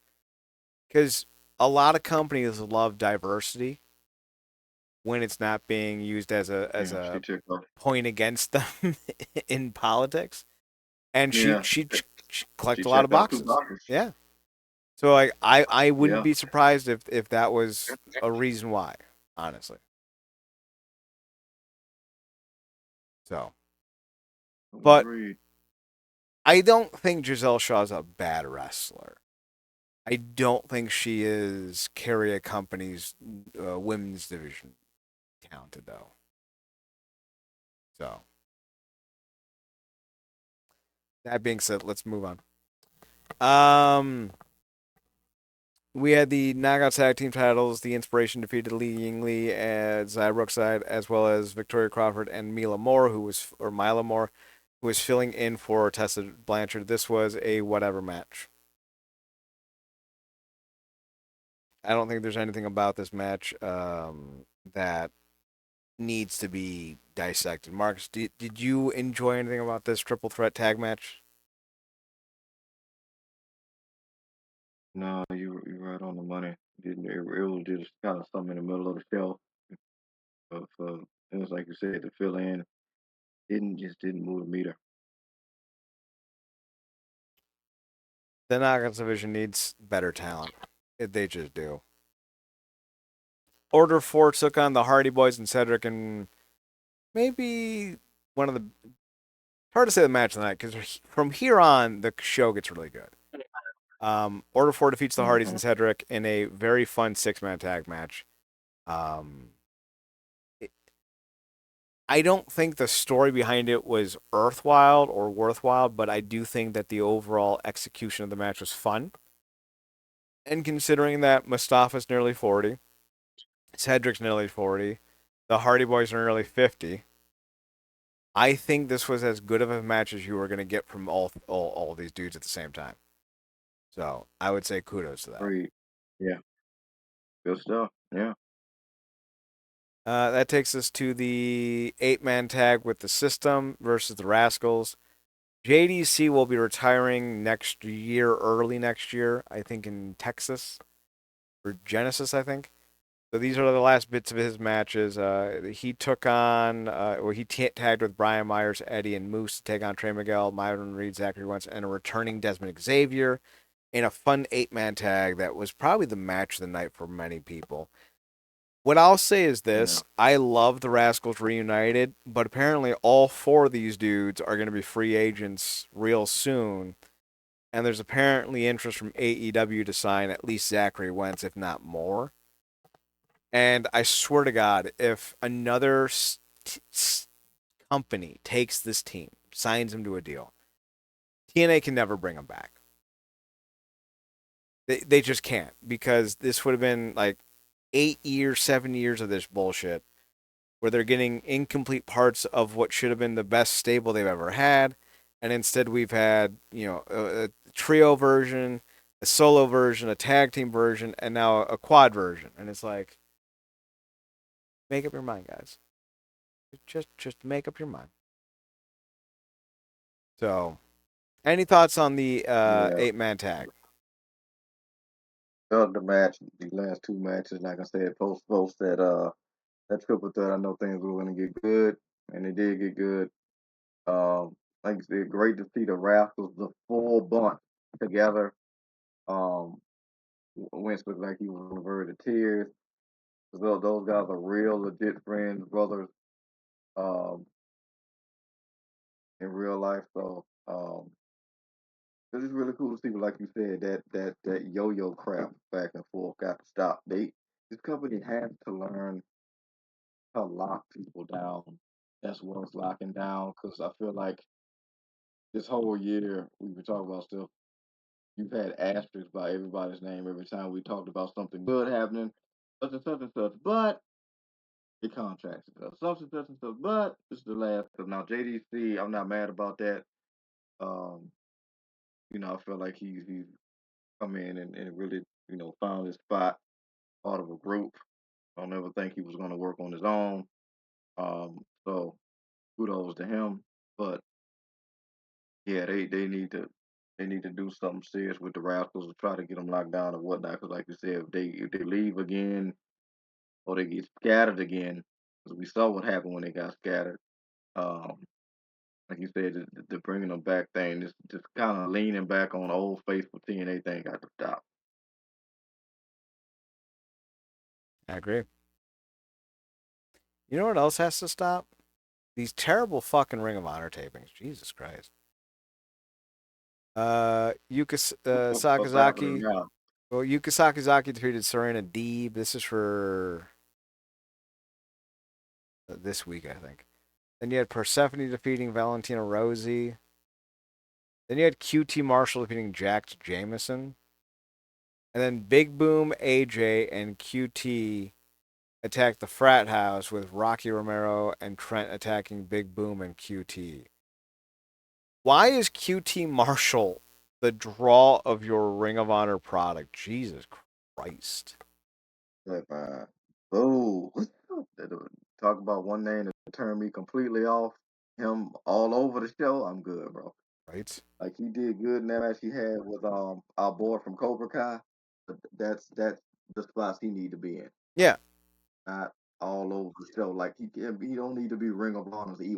Because a lot of companies love diversity when it's not being used as yeah. She a took off. point against them in politics. And Yeah, she collected she a lot of checked off two boxes. boxes. Yeah. So like I wouldn't Yeah, be surprised if that was a reason why, honestly. So, but agreed. I don't think Giselle Shaw's a bad wrestler. I don't think she is Carrier Company's women's division talented though. So that being said, let's move on. Um, we had the knockout tag team titles. The Inspiration defeated Lee Yingli as Brookside, as well as Victoria Crawford and Mila Moore, Mila Moore, who was filling in for Tessa Blanchard. This was a whatever match. I don't think there's anything about this match that needs to be dissected. Marcus, did you enjoy anything about this triple threat tag match? No, you right on the money. It was just kind of something in the middle of the show. It was like you said, to fill in. Didn't move the meter. The Knockouts division needs better talent. They just do. Order 4 took on the Hardy Boys and Cedric, and maybe one of the. Hard to say the match tonight because from here on, the show gets really good. Order 4 defeats the Hardys Hmm. and Cedric in a very fun 6-man tag match. Um, it, I don't think the story behind it was earthwide or worthwhile, but I do think that the overall execution of the match was fun. And considering that Mustafa's nearly 40, Cedric's nearly 40, the Hardy Boys are nearly 50, I think this was as good of a match as you were going to get from all these dudes at the same time. So I would say kudos to that. Agreed. Yeah, good stuff. Yeah, That takes us to the 8-man tag with the System versus the Rascals. JDC will be retiring next year, early next year, I think in Texas or Genesis, I think. So these are the last bits of his matches. He took on, he tagged with Brian Myers, Eddie, and Moose to take on Trey Miguel, Myron Reed, Zachary Wentz, and a returning Desmond Xavier in a fun 8-man tag that was probably the match of the night for many people. What I'll say is yeah. this: I love the Rascals reunited, but apparently all 4 of these dudes are going to be free agents real soon, and there's apparently interest from AEW to sign at least Zachary Wentz, if not more. And I swear to God, if another company takes this team, signs him to a deal, TNA can never bring him back. They just can't because this would have been like 8 years, 7 years of this bullshit where they're getting incomplete parts of what should have been the best stable they've ever had, and instead we've had a trio version, a solo version, a tag team version, and now a quad version, and it's like make up your mind, guys. Just make up your mind. So, any thoughts on the Yeah. 8-man tag? The match, the last two matches, like I said, post that. that triple threat, I know things were going to get good, and they did get good. Like you said, great to see the Rascals, the full bunch together. Um, Wentz looked like he was on the verge of tears. Those guys are real, legit friends, brothers, um, in real life. So it's just really cool to see, like you said, that yo-yo crap back and forth got to stop. This company has to learn to lock people down. That's what's locking down. Because I feel like this whole year we've been talking about stuff. You've had asterisks by everybody's name every time we talked about something good happening, such and such and such. But the contracts and stuff, such and such. But it's the last. Now JDC, I'm not mad about that. Um, I feel like he's come in and really found his spot, part of a group. I don't ever think he was going to work on his own. So kudos to him. But yeah, they need to do something serious with the Rascals to try to get them locked down or whatnot. Because like you said, if they leave again or they get scattered again, because we saw what happened when they got scattered. Um, like you said, the bringing them back thing, just kind of leaning back on the old faithful TNA thing got to stop. I agree. You know what else has to stop? These terrible fucking Ring of Honor tapings. Jesus Christ. What's happening Sakazaki. now? Well, Yuka Sakazaki defeated Serena Deeb. This is for this week, I think. Then you had Persephone defeating Valentina Rossi. Then you had QT Marshall defeating Jax Jameson. And then Big Boom, AJ, and QT attacked the frat house with Rocky Romero and Trent attacking Big Boom and QT. Why is QT Marshall the draw of your Ring of Honor product? Jesus Christ. But, oh, talk about one name that turned me completely off. Him all over the show. I'm good, bro. Right? Like he did good in that match he had with our boy from Cobra Kai. But that's the spots he need to be in, Yeah. not all over the show. Like he don't need to be Ring of Honor's EY.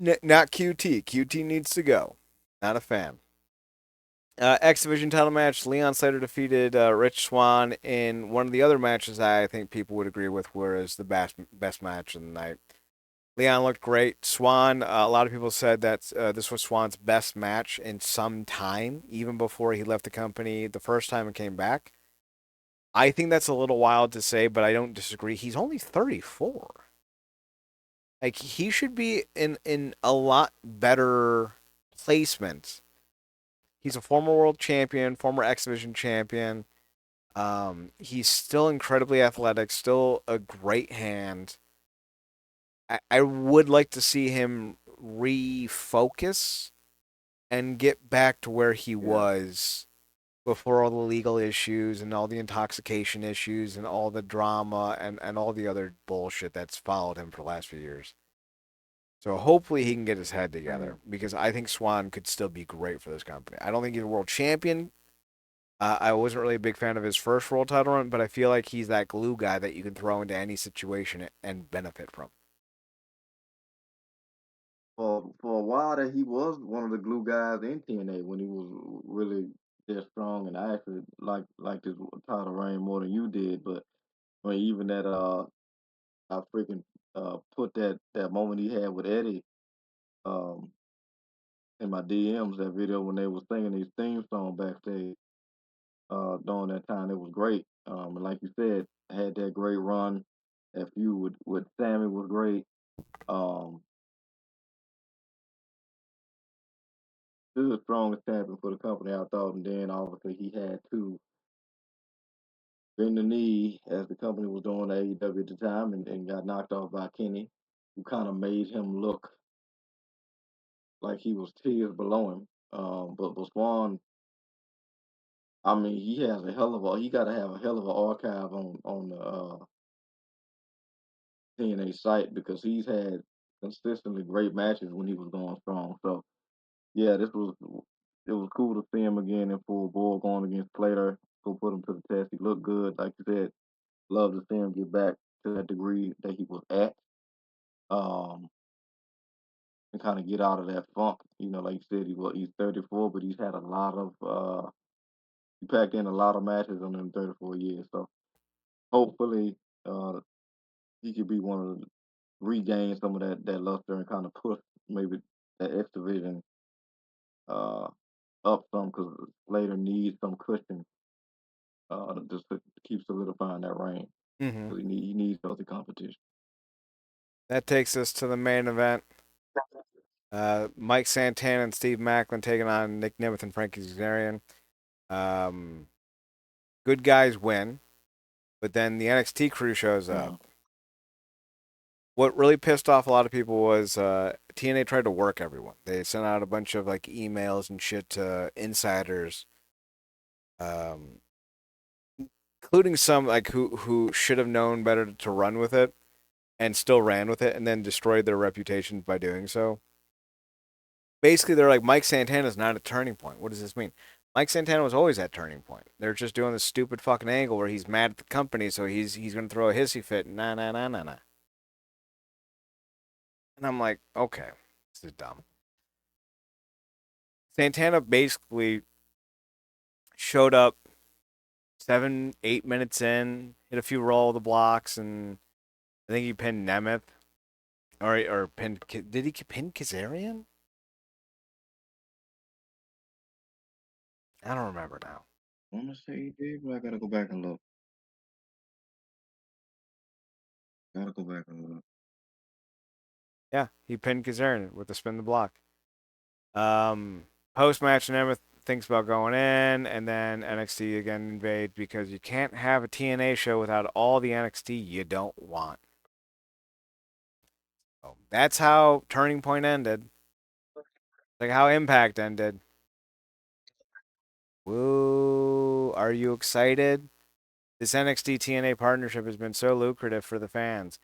Not QT. QT needs to go. Not a fan. X Division title match. Leon Slater defeated Rich Swan in one of the other matches I think people would agree with, whereas the best match of the night. Leon looked great. Swan, a lot of people said that this was Swan's best match in some time, even before he left the company the first time and came back. I think that's a little wild to say, but I don't disagree. He's only 34. Like he should be in a lot better placement. He's a former world champion, former X Division champion. He's still incredibly athletic, still a great hand. I would like to see him refocus and get back to where he Yeah. was before all the legal issues and all the intoxication issues and all the drama and all the other bullshit that's followed him for the last few years. So hopefully he can get his head Man. together because I think Swan could still be great for this company. I don't think he's a world champion. I wasn't really a big fan of his first world title run, but I feel like he's that glue guy that you can throw into any situation and benefit from. For a while that he was one of the glue guys in TNA when he was really that strong, and I actually liked his title reign more than you did. But when even that I freaking put that moment he had with Eddie um in my DMs, that video when they was singing his theme song backstage during that time. It was great. And like you said, had that great run. That feud with Sammy was great. Um, He was the strongest champion for the company, I thought. And then obviously he had to bend the knee as the company was doing AEW at the time and got knocked off by Kenny, who kind of made him look like he was tiers below him. But Swan, I mean, he got to have a hell of an archive on the TNA site because he's had consistently great matches when he was going strong. So yeah, it was cool to see him again in full bore going against Slater. Go put him to the test. He looked good. Like you said, love to see him get back to that degree that he was at. Um, and kind of get out of that funk. Like you said, he's 34, but he's had a lot of he packed in a lot of matches in them 34 years. So hopefully, uh, he could be one of the regain some of that luster and kind of push maybe that X division uh up some because later needs some cushion just to keep solidifying that reign Hmm. because he needs healthy competition. That takes us to the main event. Mike Santana and Steve Macklin taking on Nick Nemeth and Frankie Kazarian. Um, Good guys win, but then the NXT crew shows up. Uh, What really pissed off a lot of people was TNA tried to work everyone. They sent out a bunch of like emails and shit to insiders, um, including some like who should have known better to run with it and still ran with it and then destroyed their reputations by doing so. Basically, they're like Mike Santana's not a turning point. What does this mean? Mike Santana was always at turning point. They're just doing this stupid fucking angle where he's mad at the company, so he's gonna throw a hissy fit. Nah, nah, nah, nah, nah. And I'm like, okay, this is dumb. Santana basically showed up 7, 8 minutes in, hit a few roll of the blocks, and I think he pinned Nemeth or pinned. Did he pin Kazarian? I don't remember now. I want to say he did, but I gotta go back and look. Gotta go back and look. Yeah, he pinned Kazarian with the spin the block. Post match, Nemeth thinks about going in, and then NXT again invades because you can't have a TNA show without all the NXT you don't want. So that's how Turning Point ended. Like how Impact ended. Woo! Are you excited? This NXT TNA partnership has been so lucrative for the fans.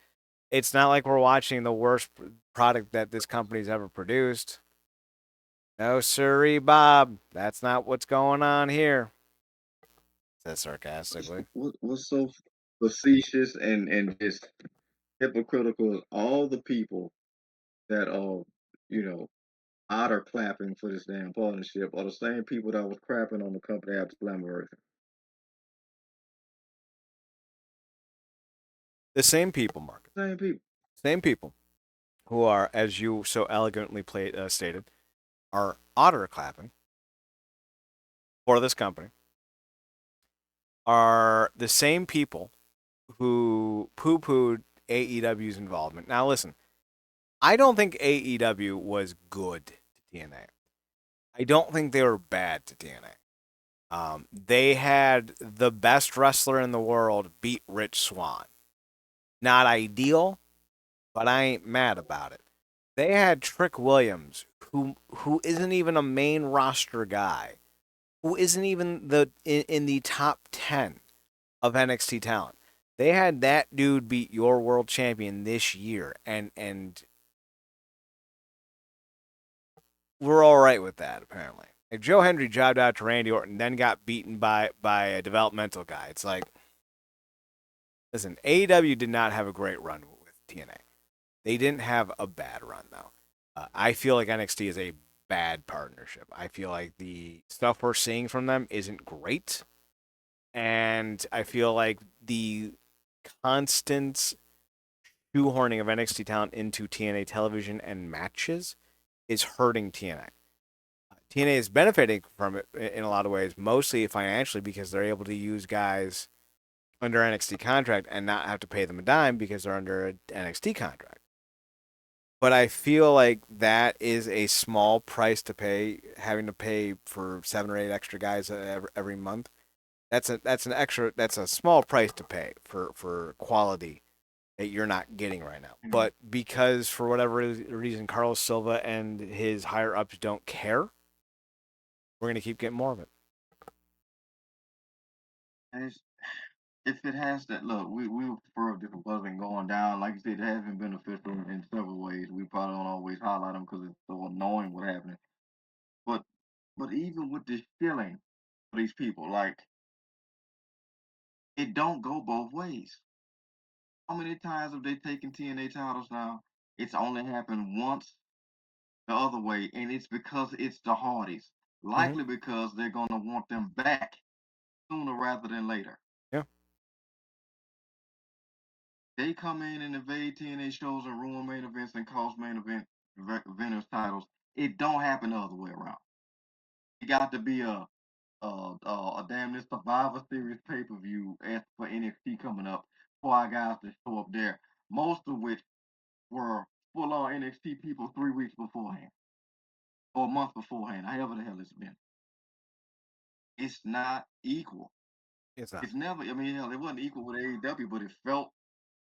It's not like we're watching the worst product that this company's ever produced. No, sirree, Bob. That's not what's going on here. Says sarcastically. What's so facetious and just hypocritical is all the people that are, you know, otter clapping for this damn partnership are the same people that was crapping on the company after Slammiversary. The same people, Mark. Same people. Same people who are, as you so elegantly stated, are otter clapping for this company are the same people who poo pooed AEW's involvement. Now, listen, I don't think AEW was good to TNA. I don't think they were bad to TNA. They had the best wrestler in the world beat Rich Swann. Not ideal, but I ain't mad about it. They had Trick Williams, who isn't even a main roster guy, who isn't even in the top 10 of NXT talent. They had that dude beat your world champion this year, and we're all right with that apparently. Like Joe Hendry jobbed out to Randy Orton, then got beaten by a developmental guy. It's like, listen, AEW did not have a great run with TNA. They didn't have a bad run though. I feel like NXT is a bad partnership. I feel like the stuff we're seeing from them isn't great, and I feel like the constant shoehorning of NXT talent into TNA television and matches is hurting TNA. TNA is benefiting from it in a lot of ways, mostly financially because they're able to use guys under NXT contract and not have to pay them a dime because they're under an NXT contract. But I feel like that is a small price to pay, having to pay for 7 or 8 extra guys every month. That's a small price to pay for quality that you're not getting right now. You know, But because for whatever reason Carlos Silva and his higher ups don't care, we're gonna keep getting more of it. it's, if it has that look, we would prefer if this wasn't going down. Like you said, it has been beneficial in several ways. We probably don't always highlight them because it's so annoying what happening. But but even with this feeling for these people, like It don't go both ways. How many times have they taken TNA titles now? It's only happened once the other way, and it's because it's the Hardys. Mm-hmm. Likely because they're gonna want them back sooner rather than later. Yeah. They come in and invade TNA shows and ruin main events and cost main eventers titles. It don't happen the other way around. It got to be a damn this Survivor Series pay per view as for NXT coming up for our guys to show up there. Most of which were full on NXT people 3 weeks beforehand or a month beforehand, however the hell it's been. It's not equal. It's not. It's never. I mean, hell, it wasn't equal with AEW, but it felt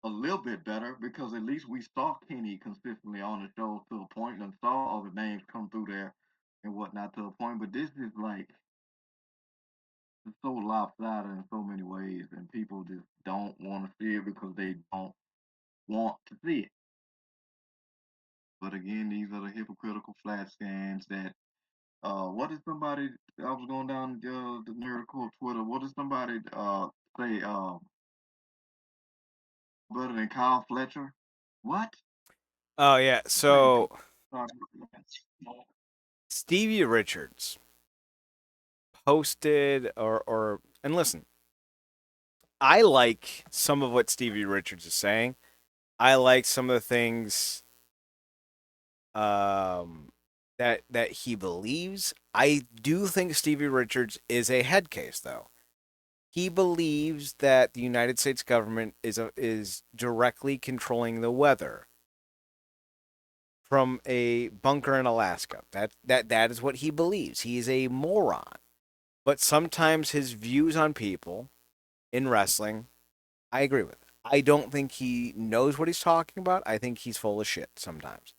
a little bit better because at least we saw Kenny consistently on the show to a point and saw other names come through there and whatnot to a point. But this is like it's so lopsided in so many ways, and people just don't want to see it because they don't want to see it. But again, these are the hypocritical flat scans that. What did somebody? I was going down the Nerdcore Twitter. What did somebody say? Better than Kyle Fletcher? What? Oh yeah. Crazy. So Sorry. Stevie Richards posted or and listen, I like some of what Stevie Richards is saying. I like some of the things um, that he believes. I do think Stevie Richards is a head case, though. He believes that the United States government is directly controlling the weather from a bunker in Alaska. That is what he believes. He is a moron. But sometimes his views on people in wrestling, I agree with. I don't think he knows what he's talking about. I think he's full of shit sometimes.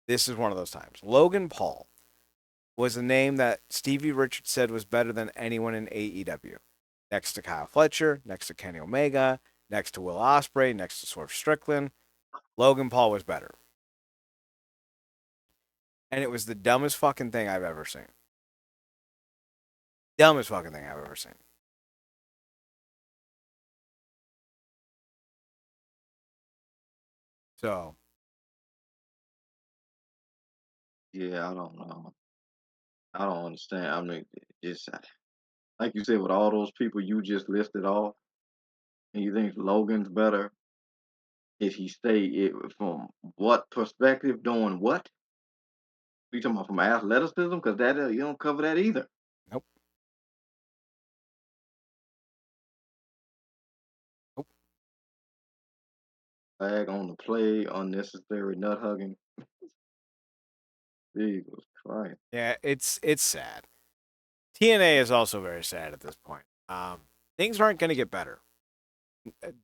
This is one of those times. Logan Paul was a name that Stevie Richards said was better than anyone in AEW. Next to Kyle Fletcher, next to Kenny Omega, next to Will Ospreay, next to Swerve Strickland, Logan Paul was better. And it was the dumbest fucking thing I've ever seen. Dumbest fucking thing I've ever seen. So, Yeah, I don't know. I don't understand. I mean, it's like you said with all those people you just listed off, and you think Logan's better if he stay it from what perspective doing what? You talking about from athleticism? Because that you don't cover that either. nope, nope. Flag on the play, unnecessary nut hugging. Jesus Christ. Yeah, it's sad. TNA is also very sad at this point. Things aren't going to get better.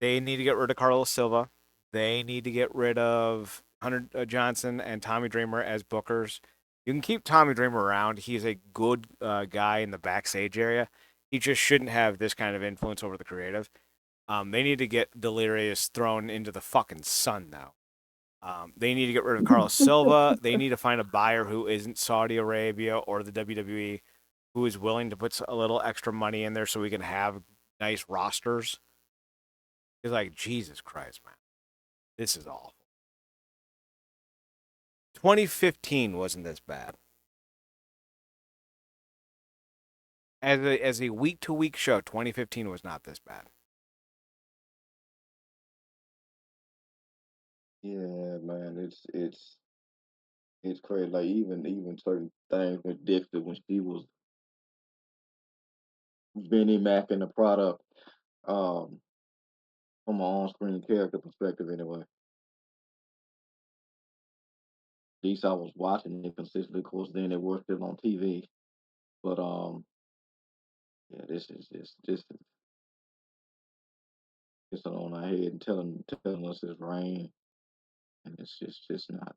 They need to get rid of Carlos Silva. They need to get rid of Hunter Johnson and Tommy Dreamer as bookers. You can keep Tommy Dreamer around. He's a good guy in the backstage area. He just shouldn't have this kind of influence over the creative. They need to get Delirious thrown into the fucking sun now. They need to get rid of Carlos Silva. They need to find a buyer who isn't Saudi Arabia or the WWE who is willing to put a little extra money in there so we can have nice rosters. It's like, Jesus Christ, man. This is awful. 2015 wasn't this bad. As a week to week show, 2015 was not this bad. Yeah, man, it's crazy. Like even certain things with Dixie when she was Benny Mac in the product, um, from an on-screen character perspective, anyway. At least I was watching it consistently. Of course, then they were still on TV. But yeah, this is just on our head and telling us it's rain, and it's just not.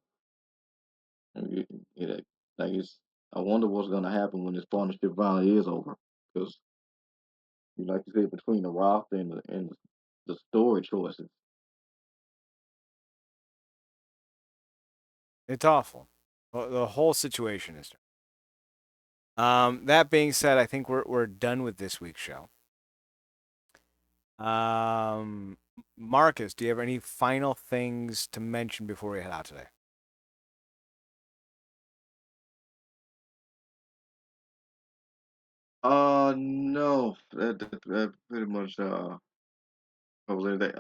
It, it, like it's. I wonder what's gonna happen when this partnership finally is over, because like you said, between the roster and the story choices. It's awful. The whole situation is. That being said, I think we're done with this week's show. Um, Marcus, do you have any final things to mention before we head out today? No, that pretty much covers everything.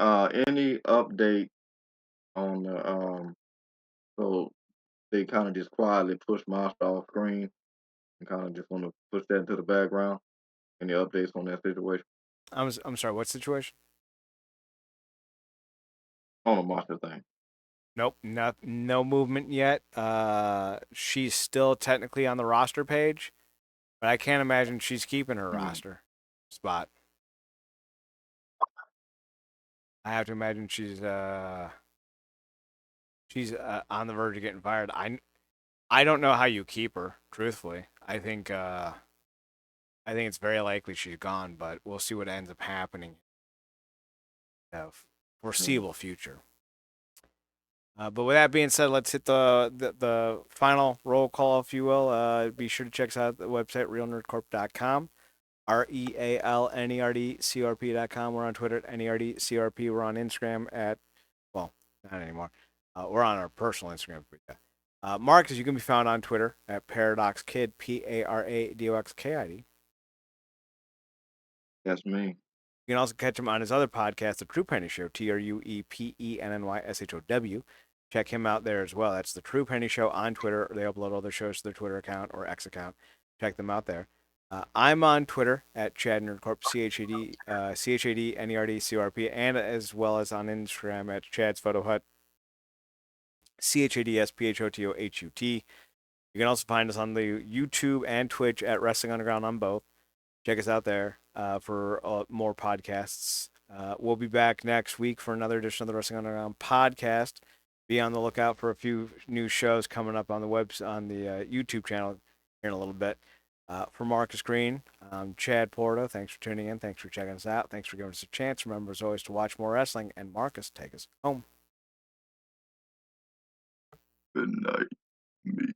Any update on the so they kind of just quietly push Monster off screen and kind of just want to push that into the background. Any updates on that situation I'm sorry. What situation? on the Monster thing? Nope, no movement yet. She's still technically on the roster page, but I can't imagine she's keeping her Mm. roster spot. I have to imagine she's on the verge of getting fired. I don't know how you keep her. Truthfully, I think it's very likely she's gone, but we'll see what ends up happening in the Mm. foreseeable future. But with that being said, let's hit the final roll call, if you will. Be sure to check us out at the website, realnerdcorp.com. RealNerdCRP.com. We're on Twitter at NERDCRP. We're on Instagram at, well, not anymore. We're on our personal Instagram. Marcus, you can be found on Twitter at ParadoxKid, ParadoxKid. That's me. You can also catch him on his other podcast, The True Penny Show, TruePennyShow. Check him out there as well. That's The True Penny Show on Twitter. They upload all their shows to their Twitter account or X account. Check them out there. I'm on Twitter at Chad Nerdcorp, CHAD, and as well as on Instagram at Chad's Photo Hut, CHADSPHOTOHUT. You can also find us on the YouTube and Twitch at Wrestling Underground on both. Check us out there for more podcasts. We'll be back next week for another edition of the Wrestling Underground podcast. Be on the lookout for a few new shows coming up on the YouTube channel here in a little bit. For Marcus Green, I'm Chad Porto. Thanks for tuning in. Thanks for checking us out. Thanks for giving us a chance. Remember, as always, to watch more wrestling. And Marcus, take us home. Good night, me.